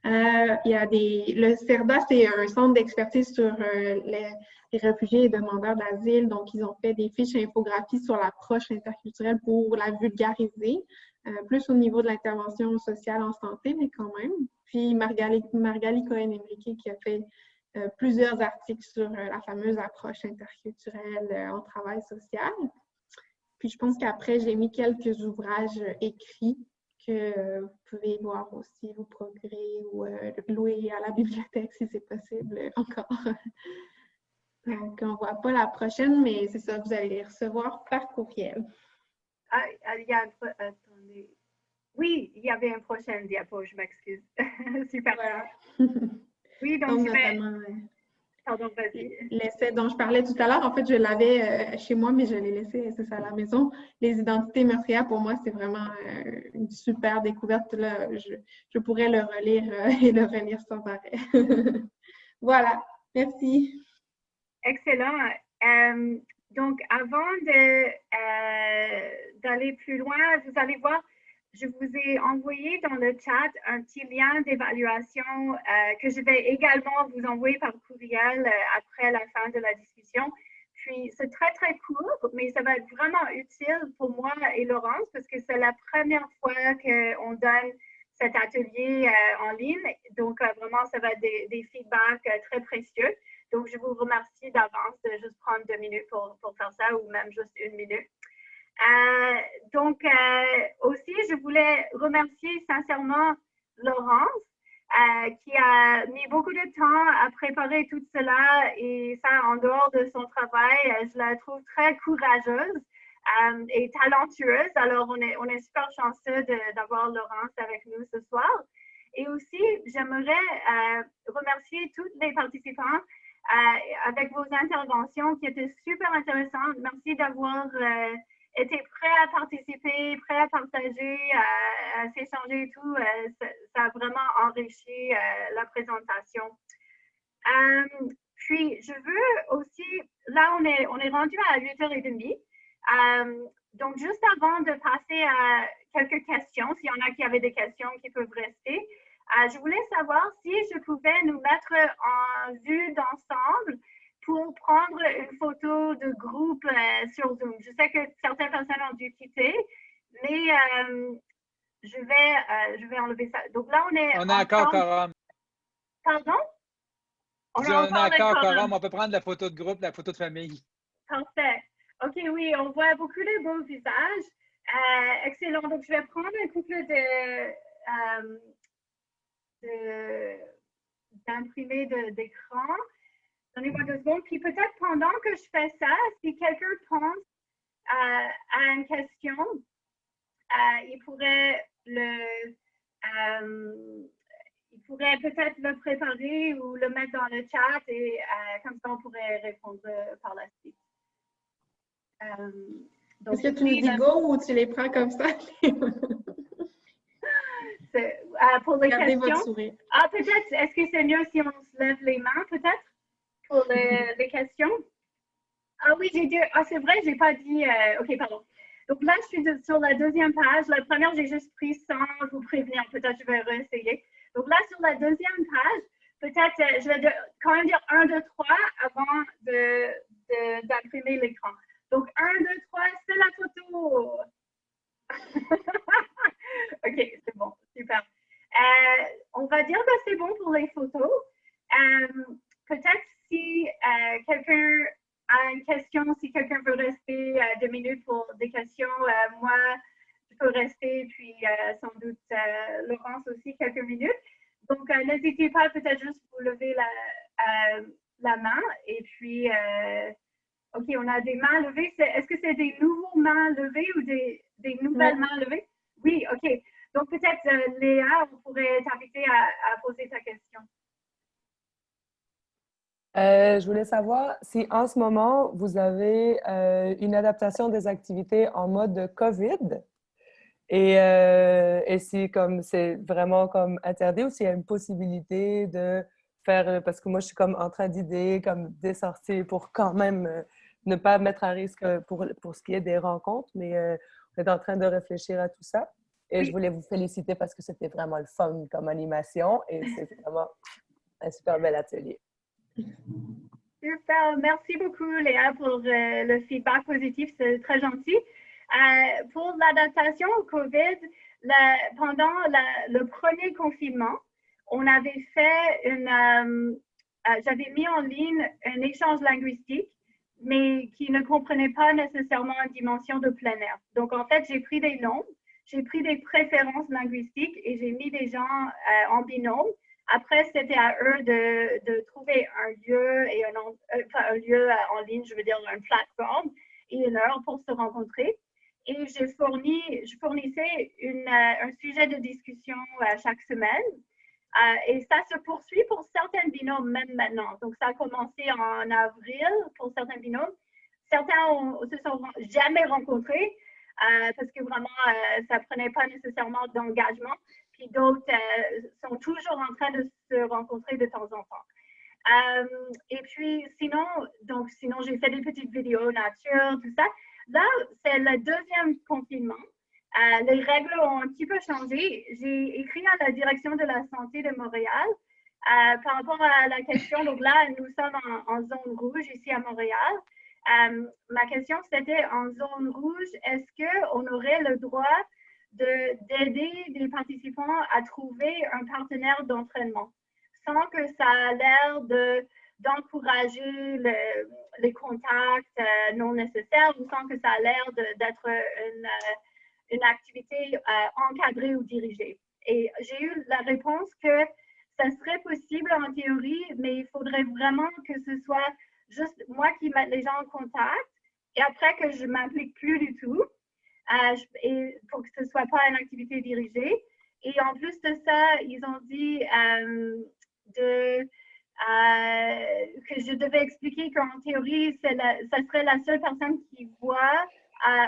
Il y a le CERDA, c'est un centre d'expertise sur les réfugiés et demandeurs d'asile. Donc, ils ont fait des fiches infographies sur l'approche interculturelle pour la vulgariser, plus au niveau de l'intervention sociale en santé, mais quand même. Puis, Margali Cohen-Emrique qui a fait plusieurs articles sur la fameuse approche interculturelle en travail social. Puis je pense qu'après, j'ai mis quelques ouvrages écrits que vous pouvez voir aussi au Progrès ou louer à la bibliothèque si c'est possible encore. Donc, on ne voit pas la prochaine, mais c'est ça, vous allez les recevoir par courriel. Attendez. Oui, il y avait une prochaine diapo, je m'excuse. Super. Voilà. Oui, donc je vais... notamment, Pardon, vas-y. L'essai dont je parlais tout à l'heure, en fait, je l'avais chez moi, mais je l'ai laissé, c'est ça, à la maison. Les identités meurtrières, pour moi, c'est vraiment une super découverte. Là. Je pourrais le relire et le relire sans arrêt. Voilà, merci. Excellent. Donc, avant d'aller plus loin, vous allez voir, je vous ai envoyé dans le chat un petit lien d'évaluation que je vais également vous envoyer par courriel après la fin de la discussion. Puis, c'est très, très court, mais ça va être vraiment utile pour moi et Laurence parce que c'est la première fois qu'on donne cet atelier en ligne. Donc, vraiment, ça va être des feedbacks très précieux. Donc, je vous remercie d'avance de juste prendre 2 minutes pour faire ça ou même juste 1 minute. Donc, aussi, je voulais remercier sincèrement Laurence qui a mis beaucoup de temps à préparer tout cela et ça en dehors de son travail. Je la trouve très courageuse et talentueuse. Alors, on est super chanceux d'avoir Laurence avec nous ce soir. Et aussi, j'aimerais remercier tous les participants avec vos interventions qui étaient super intéressantes. Merci d'avoir été prêts à participer, prêts à partager, à s'échanger et tout. Ça a vraiment enrichi la présentation. Puis, je veux aussi, là, on est rendu à 8h30. Donc, juste avant de passer à quelques questions, s'il y en a qui avaient des questions qui peuvent rester, je voulais savoir si je pouvais nous mettre en vue d'ensemble pour prendre une photo de groupe sur Zoom. Je sais que certaines personnes ont dû quitter, mais je vais enlever ça. Donc là, on a encore quorum. Pardon? On a encore quorum. On peut prendre la photo de groupe, la photo de famille. Parfait. OK, oui, on voit beaucoup de beaux visages. Excellent. Donc, je vais prendre un couple d'imprimer d'écran. Donnez-moi 2 secondes. Puis peut-être pendant que je fais ça, si quelqu'un pense à une question, il pourrait peut-être le préparer ou le mettre dans le chat et comme ça on pourrait répondre par la suite. Est-ce que tu nous dis go ou tu les prends comme ça? Pour les questions. Votre sourire. Peut-être, est-ce que c'est mieux si on se lève les mains, peut-être, pour les questions? Oui, j'ai dit, c'est vrai, j'ai pas dit, OK, pardon. Donc là, je suis sur la 2e page. La première, j'ai juste pris sans vous prévenir. Peut-être je vais réessayer. Donc là, sur la 2e page, peut-être, je vais quand même dire 1, 2, 3 avant d'imprimer l'écran. Donc, 1, 2, 3, c'est la photo. OK, c'est bon, super. On va dire que c'est bon pour les photos. Peut-être si quelqu'un a une question, si quelqu'un veut rester 2 minutes pour des questions, moi, je peux rester, puis sans doute Laurence aussi quelques minutes. Donc, n'hésitez pas peut-être juste vous lever la main et puis, OK, on a des mains levées. Est-ce que c'est des nouveaux mains levées ou des nouvelles mains levées? Oui, OK. Donc, peut-être, Léa, on pourrait t'inviter à poser ta question. Je voulais savoir si en ce moment, vous avez une adaptation des activités en mode COVID et si comme c'est vraiment comme interdit ou s'il y a une possibilité de faire, parce que moi, je suis comme en train d'idée comme des sorties pour quand même ne pas mettre à risque pour ce qui est des rencontres, mais on est en train de réfléchir à tout ça. Et je voulais vous féliciter parce que c'était vraiment le fun comme animation et c'est vraiment un super bel atelier. Super, merci beaucoup Léa pour le feedback positif, c'est très gentil. Pour l'adaptation au COVID, pendant le premier confinement, on avait fait j'avais mis en ligne un échange linguistique mais qui ne comprenaient pas nécessairement une dimension de plein air. Donc, en fait, j'ai pris des nombres, j'ai pris des préférences linguistiques et j'ai mis des gens en binôme. Après, c'était à eux de trouver un lieu et un lieu en ligne, je veux dire une plateforme et une heure pour se rencontrer. Et je fournissais un sujet de discussion chaque semaine. Et ça se poursuit pour certains binômes même maintenant. Donc, ça a commencé en avril pour certains binômes. Certains se sont jamais rencontrés parce que vraiment, ça prenait pas nécessairement d'engagement. Puis d'autres sont toujours en train de se rencontrer de temps en temps. Et puis, sinon, j'ai fait des petites vidéos nature, tout ça. Là, c'est le deuxième confinement. Les règles ont un petit peu changé. J'ai écrit à la direction de la santé de Montréal par rapport à la question. Donc là, nous sommes en zone rouge ici à Montréal. Ma question, c'était en zone rouge, est-ce qu'on aurait le droit d'aider les participants à trouver un partenaire d'entraînement sans que ça a l'air d'encourager les contacts non nécessaires ou sans que ça a l'air d'être une activité encadrée ou dirigée. Et j'ai eu la réponse que ça serait possible en théorie, mais il faudrait vraiment que ce soit juste moi qui mette les gens en contact et après que je ne m'implique plus du tout et pour que ce ne soit pas une activité dirigée. Et en plus de ça, ils ont dit que je devais expliquer qu'en théorie, ça serait la seule personne qui voit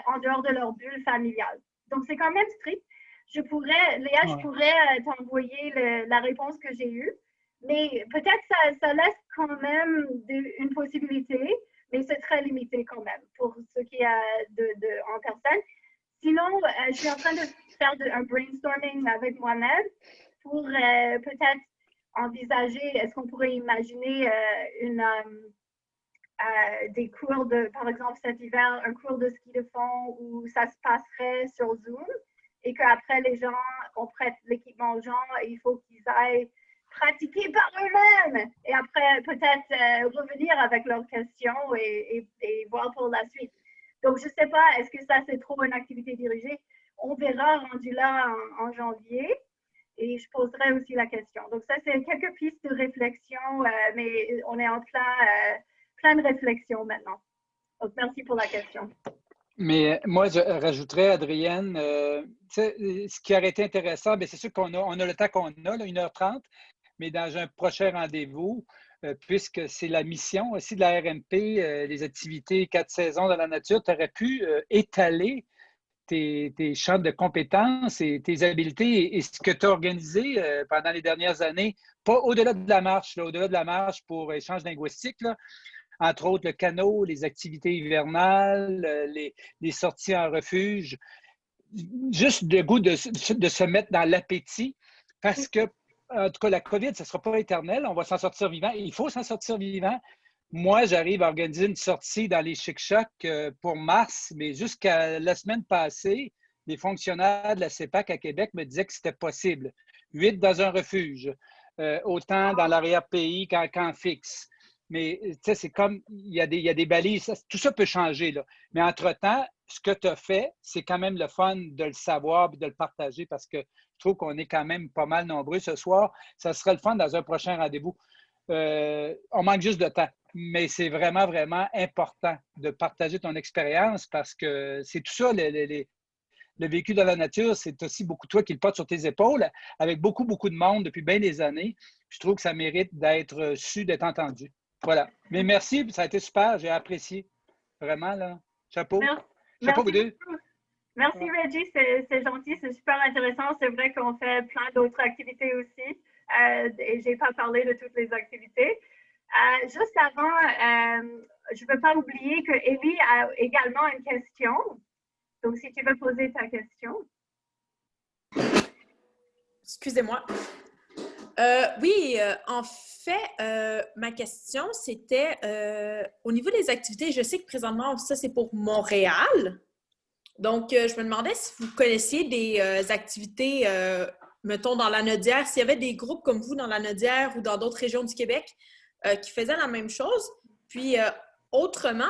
en dehors de leur bulle familiale. Donc, c'est quand même strict. Je pourrais t'envoyer la réponse que j'ai eue, mais peut-être ça laisse quand même une possibilité, mais c'est très limité quand même pour ce qui est en personne. Sinon, je suis en train de faire un brainstorming avec moi-même pour peut-être envisager, est-ce qu'on pourrait imaginer des cours par exemple cet hiver, un cours de ski de fond où ça se passerait sur Zoom et qu'après les gens, on prête l'équipement aux gens et il faut qu'ils aillent pratiquer par eux-mêmes et après peut-être revenir avec leurs questions et voir pour la suite. Donc, je ne sais pas, est-ce que ça c'est trop une activité dirigée? On verra rendu là en janvier. Et je poserai aussi la question. Donc, ça, c'est quelques pistes de réflexion, mais on est en plein de réflexion maintenant. Donc, merci pour la question. Mais moi, je rajouterais, Adrienne, ce qui aurait été intéressant, c'est sûr qu'on a le temps qu'on a, là, 1h30, mais dans un prochain rendez-vous, puisque c'est la mission aussi de la RMP, les activités 4 saisons dans la nature, tu aurais pu étaler tes champs de compétences et tes habiletés et ce que tu as organisé pendant les dernières années, pas au-delà de la marche, au-delà de la marche pour échange linguistique, là, entre autres le canot, les activités hivernales, les sorties en refuge, juste le goût de se mettre dans l'appétit parce que, en tout cas, la COVID, ça ne sera pas éternel, on va s'en sortir vivant, il faut s'en sortir vivant. Moi, j'arrive à organiser une sortie dans les Chic-Chocs pour mars, mais jusqu'à la semaine passée, les fonctionnaires de la CEPAC à Québec me disaient que c'était possible. 8 dans un refuge, autant dans l'arrière-pays qu'en camp fixe. Mais tu sais, c'est comme, il y a des balises, tout ça peut changer, là. Mais entre-temps, ce que tu as fait, c'est quand même le fun de le savoir et de le partager parce que je trouve qu'on est quand même pas mal nombreux ce soir. Ça serait le fun dans un prochain rendez-vous. On manque juste de temps. Mais c'est vraiment, vraiment important de partager ton expérience parce que c'est tout ça, le vécu dans la nature, c'est aussi beaucoup toi qui le portes sur tes épaules avec beaucoup, beaucoup de monde depuis bien des années. Je trouve que ça mérite d'être su, d'être entendu. Voilà. Mais merci, ça a été super, j'ai apprécié. Vraiment, là. Chapeau. Chapeau, vous deux. Merci, Reggie, c'est gentil, c'est super intéressant. C'est vrai qu'on fait plein d'autres activités aussi et je n'ai pas parlé de toutes les activités. Juste avant, je ne veux pas oublier que Élie a également une question. Donc, si tu veux poser ta question. Excusez-moi. Oui, en fait, ma question, c'était au niveau des activités, je sais que présentement, ça, c'est pour Montréal. Donc, je me demandais si vous connaissiez des activités, mettons, dans la Nodière, s'il y avait des groupes comme vous dans la Nodière ou dans d'autres régions du Québec qui faisaient la même chose. Puis, autrement,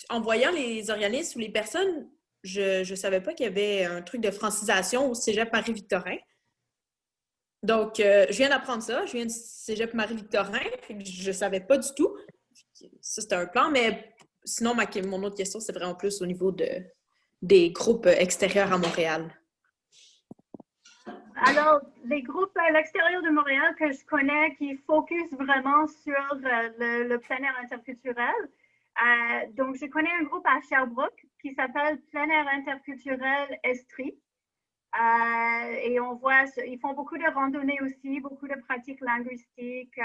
en voyant les organismes ou les personnes, je ne savais pas qu'il y avait un truc de francisation au Cégep Marie-Victorin. Donc, je viens d'apprendre ça. Je viens du Cégep Marie-Victorin. Je ne savais pas du tout. Ça, c'était un plan, mais sinon, mon autre question, c'est vraiment plus au niveau des groupes extérieurs à Montréal. Alors, les groupes à l'extérieur de Montréal que je connais qui focus vraiment sur le plein air interculturel. Donc, je connais un groupe à Sherbrooke qui s'appelle Plein air interculturel Estrie. Et on voit, ils font beaucoup de randonnées aussi, beaucoup de pratiques linguistiques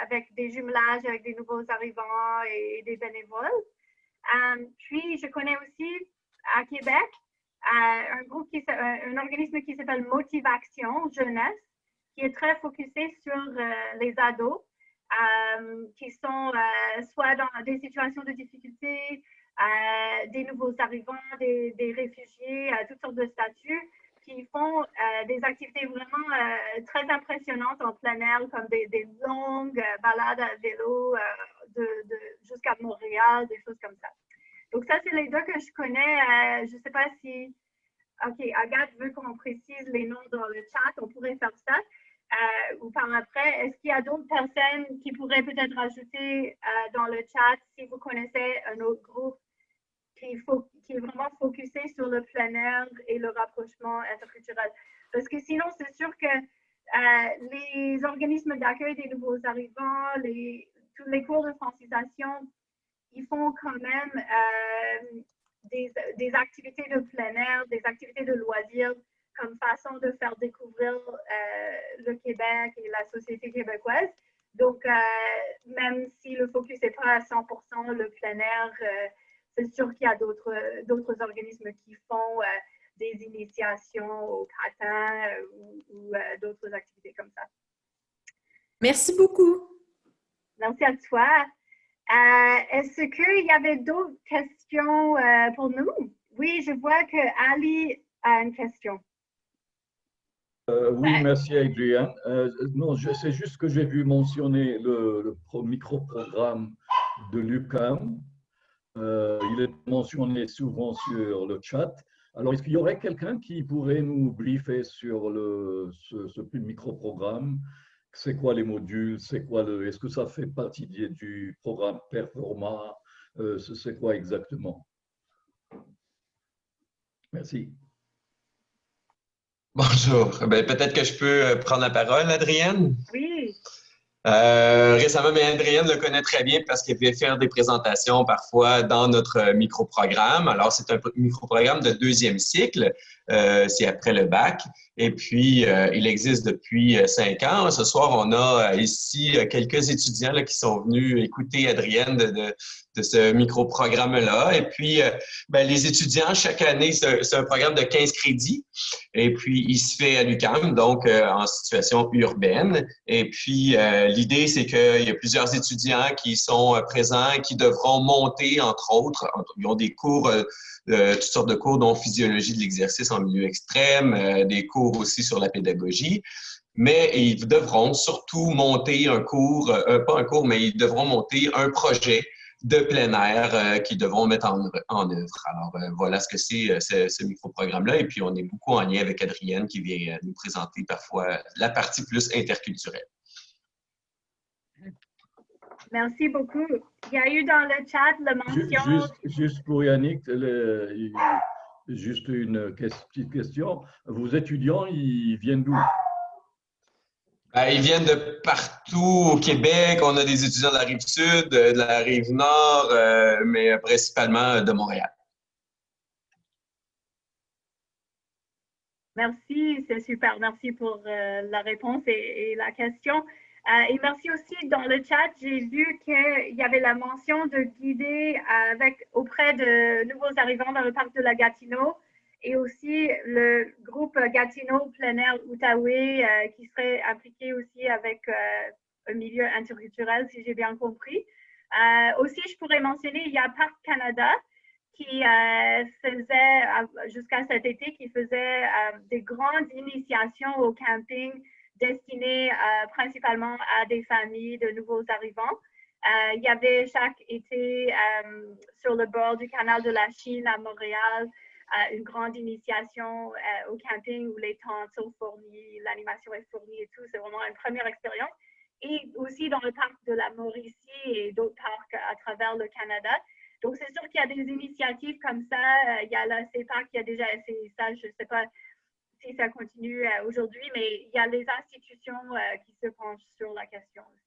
avec des jumelages avec des nouveaux arrivants et des bénévoles. Puis, je connais aussi à Québec un organisme qui s'appelle Motivation Jeunesse, qui est très focusé sur les ados qui sont soit dans des situations de difficulté, des nouveaux arrivants, des réfugiés, toutes sortes de statuts, qui font des activités vraiment très impressionnantes en plein air, comme des longues balades à vélo jusqu'à Montréal, des choses comme ça. Donc ça, c'est les deux que je connais. Je ne sais pas si... OK, Agathe veut qu'on précise les noms dans le chat. On pourrait faire ça. Ou par après, est-ce qu'il y a d'autres personnes qui pourraient peut-être rajouter dans le chat si vous connaissez un autre groupe qui est vraiment focusé sur le plein air et le rapprochement interculturel? Parce que sinon, c'est sûr que les organismes d'accueil des nouveaux arrivants, tous les cours de francisation, ils font quand même des activités de plein air, des activités de loisirs comme façon de faire découvrir le Québec et la société québécoise. Donc, même si le focus n'est pas à 100% le plein air, c'est sûr qu'il y a d'autres organismes qui font des initiations au patin ou d'autres activités comme ça. Merci beaucoup. Merci à toi. Est-ce qu'il y avait d'autres questions pour nous? Oui, je vois que Ali a une question. Oui, merci Adrienne. Non, c'est juste que j'ai vu mentionner le micro-programme de l'UQAM. Il est mentionné souvent sur le chat. Alors, est-ce qu'il y aurait quelqu'un qui pourrait nous briefer sur ce micro-programme? C'est quoi les modules? Est-ce que ça fait partie du programme Performa? C'est quoi exactement? Merci. Bonjour. Peut-être que je peux prendre la parole, Adrienne? Oui. Récemment, mais Adrienne le connaît très bien parce qu'elle vient faire des présentations parfois dans notre micro-programme. Alors, c'est un micro-programme de 2e cycle, c'est après le bac. Et puis, il existe depuis 5 ans. Ce soir, on a ici quelques étudiants là, qui sont venus écouter Adrienne de ce micro-programme-là. Et puis, les étudiants, chaque année, c'est un programme de 15 crédits. Et puis, il se fait à l'UQAM, donc en situation urbaine. Et puis, l'idée, c'est qu'il y a plusieurs étudiants qui sont présents, qui devront monter, entre autres. Ils ont des cours, toutes sortes de cours, dont physiologie de l'exercice en milieu extrême, des cours aussi sur la pédagogie. Mais ils devront surtout monter un cours, pas un cours, mais ils devront monter un projet de plein air qu'ils devront mettre en œuvre. Alors, voilà ce que c'est ce micro-programme-là. Et puis, on est beaucoup en lien avec Adrienne qui vient nous présenter parfois la partie plus interculturelle. Merci beaucoup. Il y a eu dans le chat la mention... Juste pour Yannick, juste une petite question. Vos étudiants, ils viennent d'où? Ils viennent de partout au Québec. On a des étudiants de la Rive-Sud, de la Rive-Nord, mais principalement de Montréal. Merci, c'est super. Merci pour la réponse et la question. Et merci aussi dans le chat, j'ai vu qu'il y avait la mention de guider auprès de nouveaux arrivants dans le parc de la Gatineau et aussi le groupe Gatineau plein air Outaouais qui serait impliqué aussi avec un milieu interculturel, si j'ai bien compris. Aussi, je pourrais mentionner, il y a Parc Canada qui faisait, jusqu'à cet été, qui faisait des grandes initiations au camping destinées principalement à des familles de nouveaux arrivants. Il y avait chaque été sur le bord du canal de la Chine à Montréal une grande initiation au camping où les tentes sont fournies, l'animation est fournie et tout. C'est vraiment une première expérience. Et aussi dans le parc de la Mauricie et d'autres parcs à travers le Canada. Donc, c'est sûr qu'il y a des initiatives comme ça. Il y a la CEPAC qui a déjà essayé ça. Je ne sais pas si ça continue aujourd'hui, mais il y a les institutions qui se penchent sur la question aussi.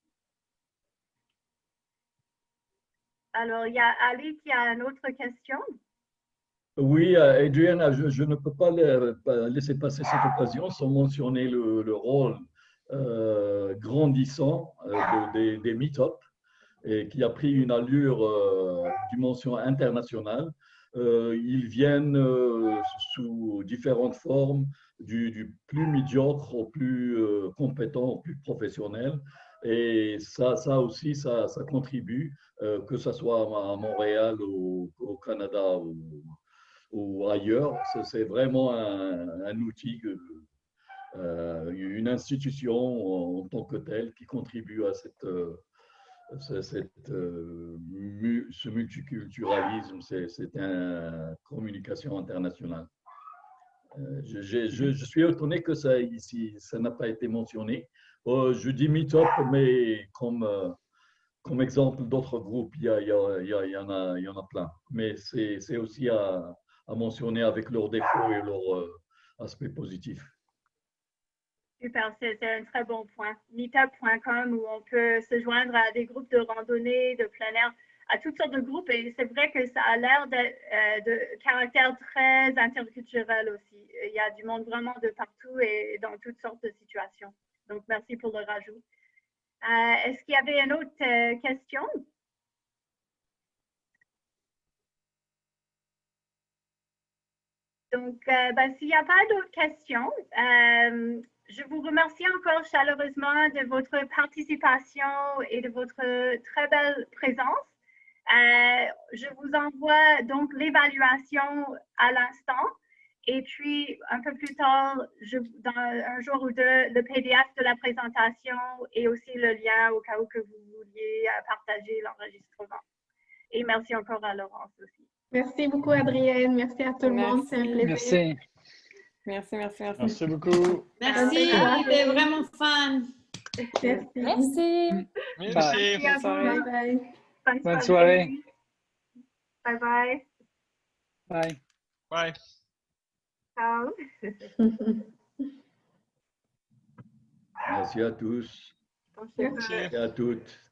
Alors, il y a Ali qui a une autre question. Oui, Adrienne, je ne peux pas laisser passer cette occasion sans mentionner le rôle grandissant des meet-up et qui a pris une allure dimension internationale. Ils viennent sous différentes formes, du plus médiocre au plus compétent, au plus professionnel. Et ça aussi, ça contribue, que ce soit à Montréal, au Canada ou ailleurs. C'est vraiment un outil, une institution en tant que telle qui contribue à ce multiculturalisme, c'est une communication internationale. Je suis étonné que ça n'a pas été mentionné. Je dis Meetup, mais comme exemple d'autres groupes, il y en a plein. Mais c'est aussi à mentionner avec leurs défauts et leurs aspects positifs. Super, c'est un très bon point. Meetup.com où on peut se joindre à des groupes de randonnée, de plein air, à toutes sortes de groupes. Et c'est vrai que ça a l'air de caractère très interculturel aussi. Il y a du monde vraiment de partout et dans toutes sortes de situations. Donc, merci pour le rajout. Est-ce qu'il y avait une autre question? Donc, s'il n'y a pas d'autres questions, je vous remercie encore chaleureusement de votre participation et de votre très belle présence. Je vous envoie donc l'évaluation à l'instant et puis un peu plus tard, dans un jour ou deux, le PDF de la présentation et aussi le lien au cas où que vous vouliez partager l'enregistrement. Et merci encore à Laurence aussi. Merci beaucoup, Adrienne. Merci à tout le monde. C'est un plaisir. Merci. Merci beaucoup. Merci, c'était vraiment fun. Merci. Merci. Bye bye. Bonne soirée. Bye bye. Bye. Bye. Ciao. Merci à tous. Merci et à toutes.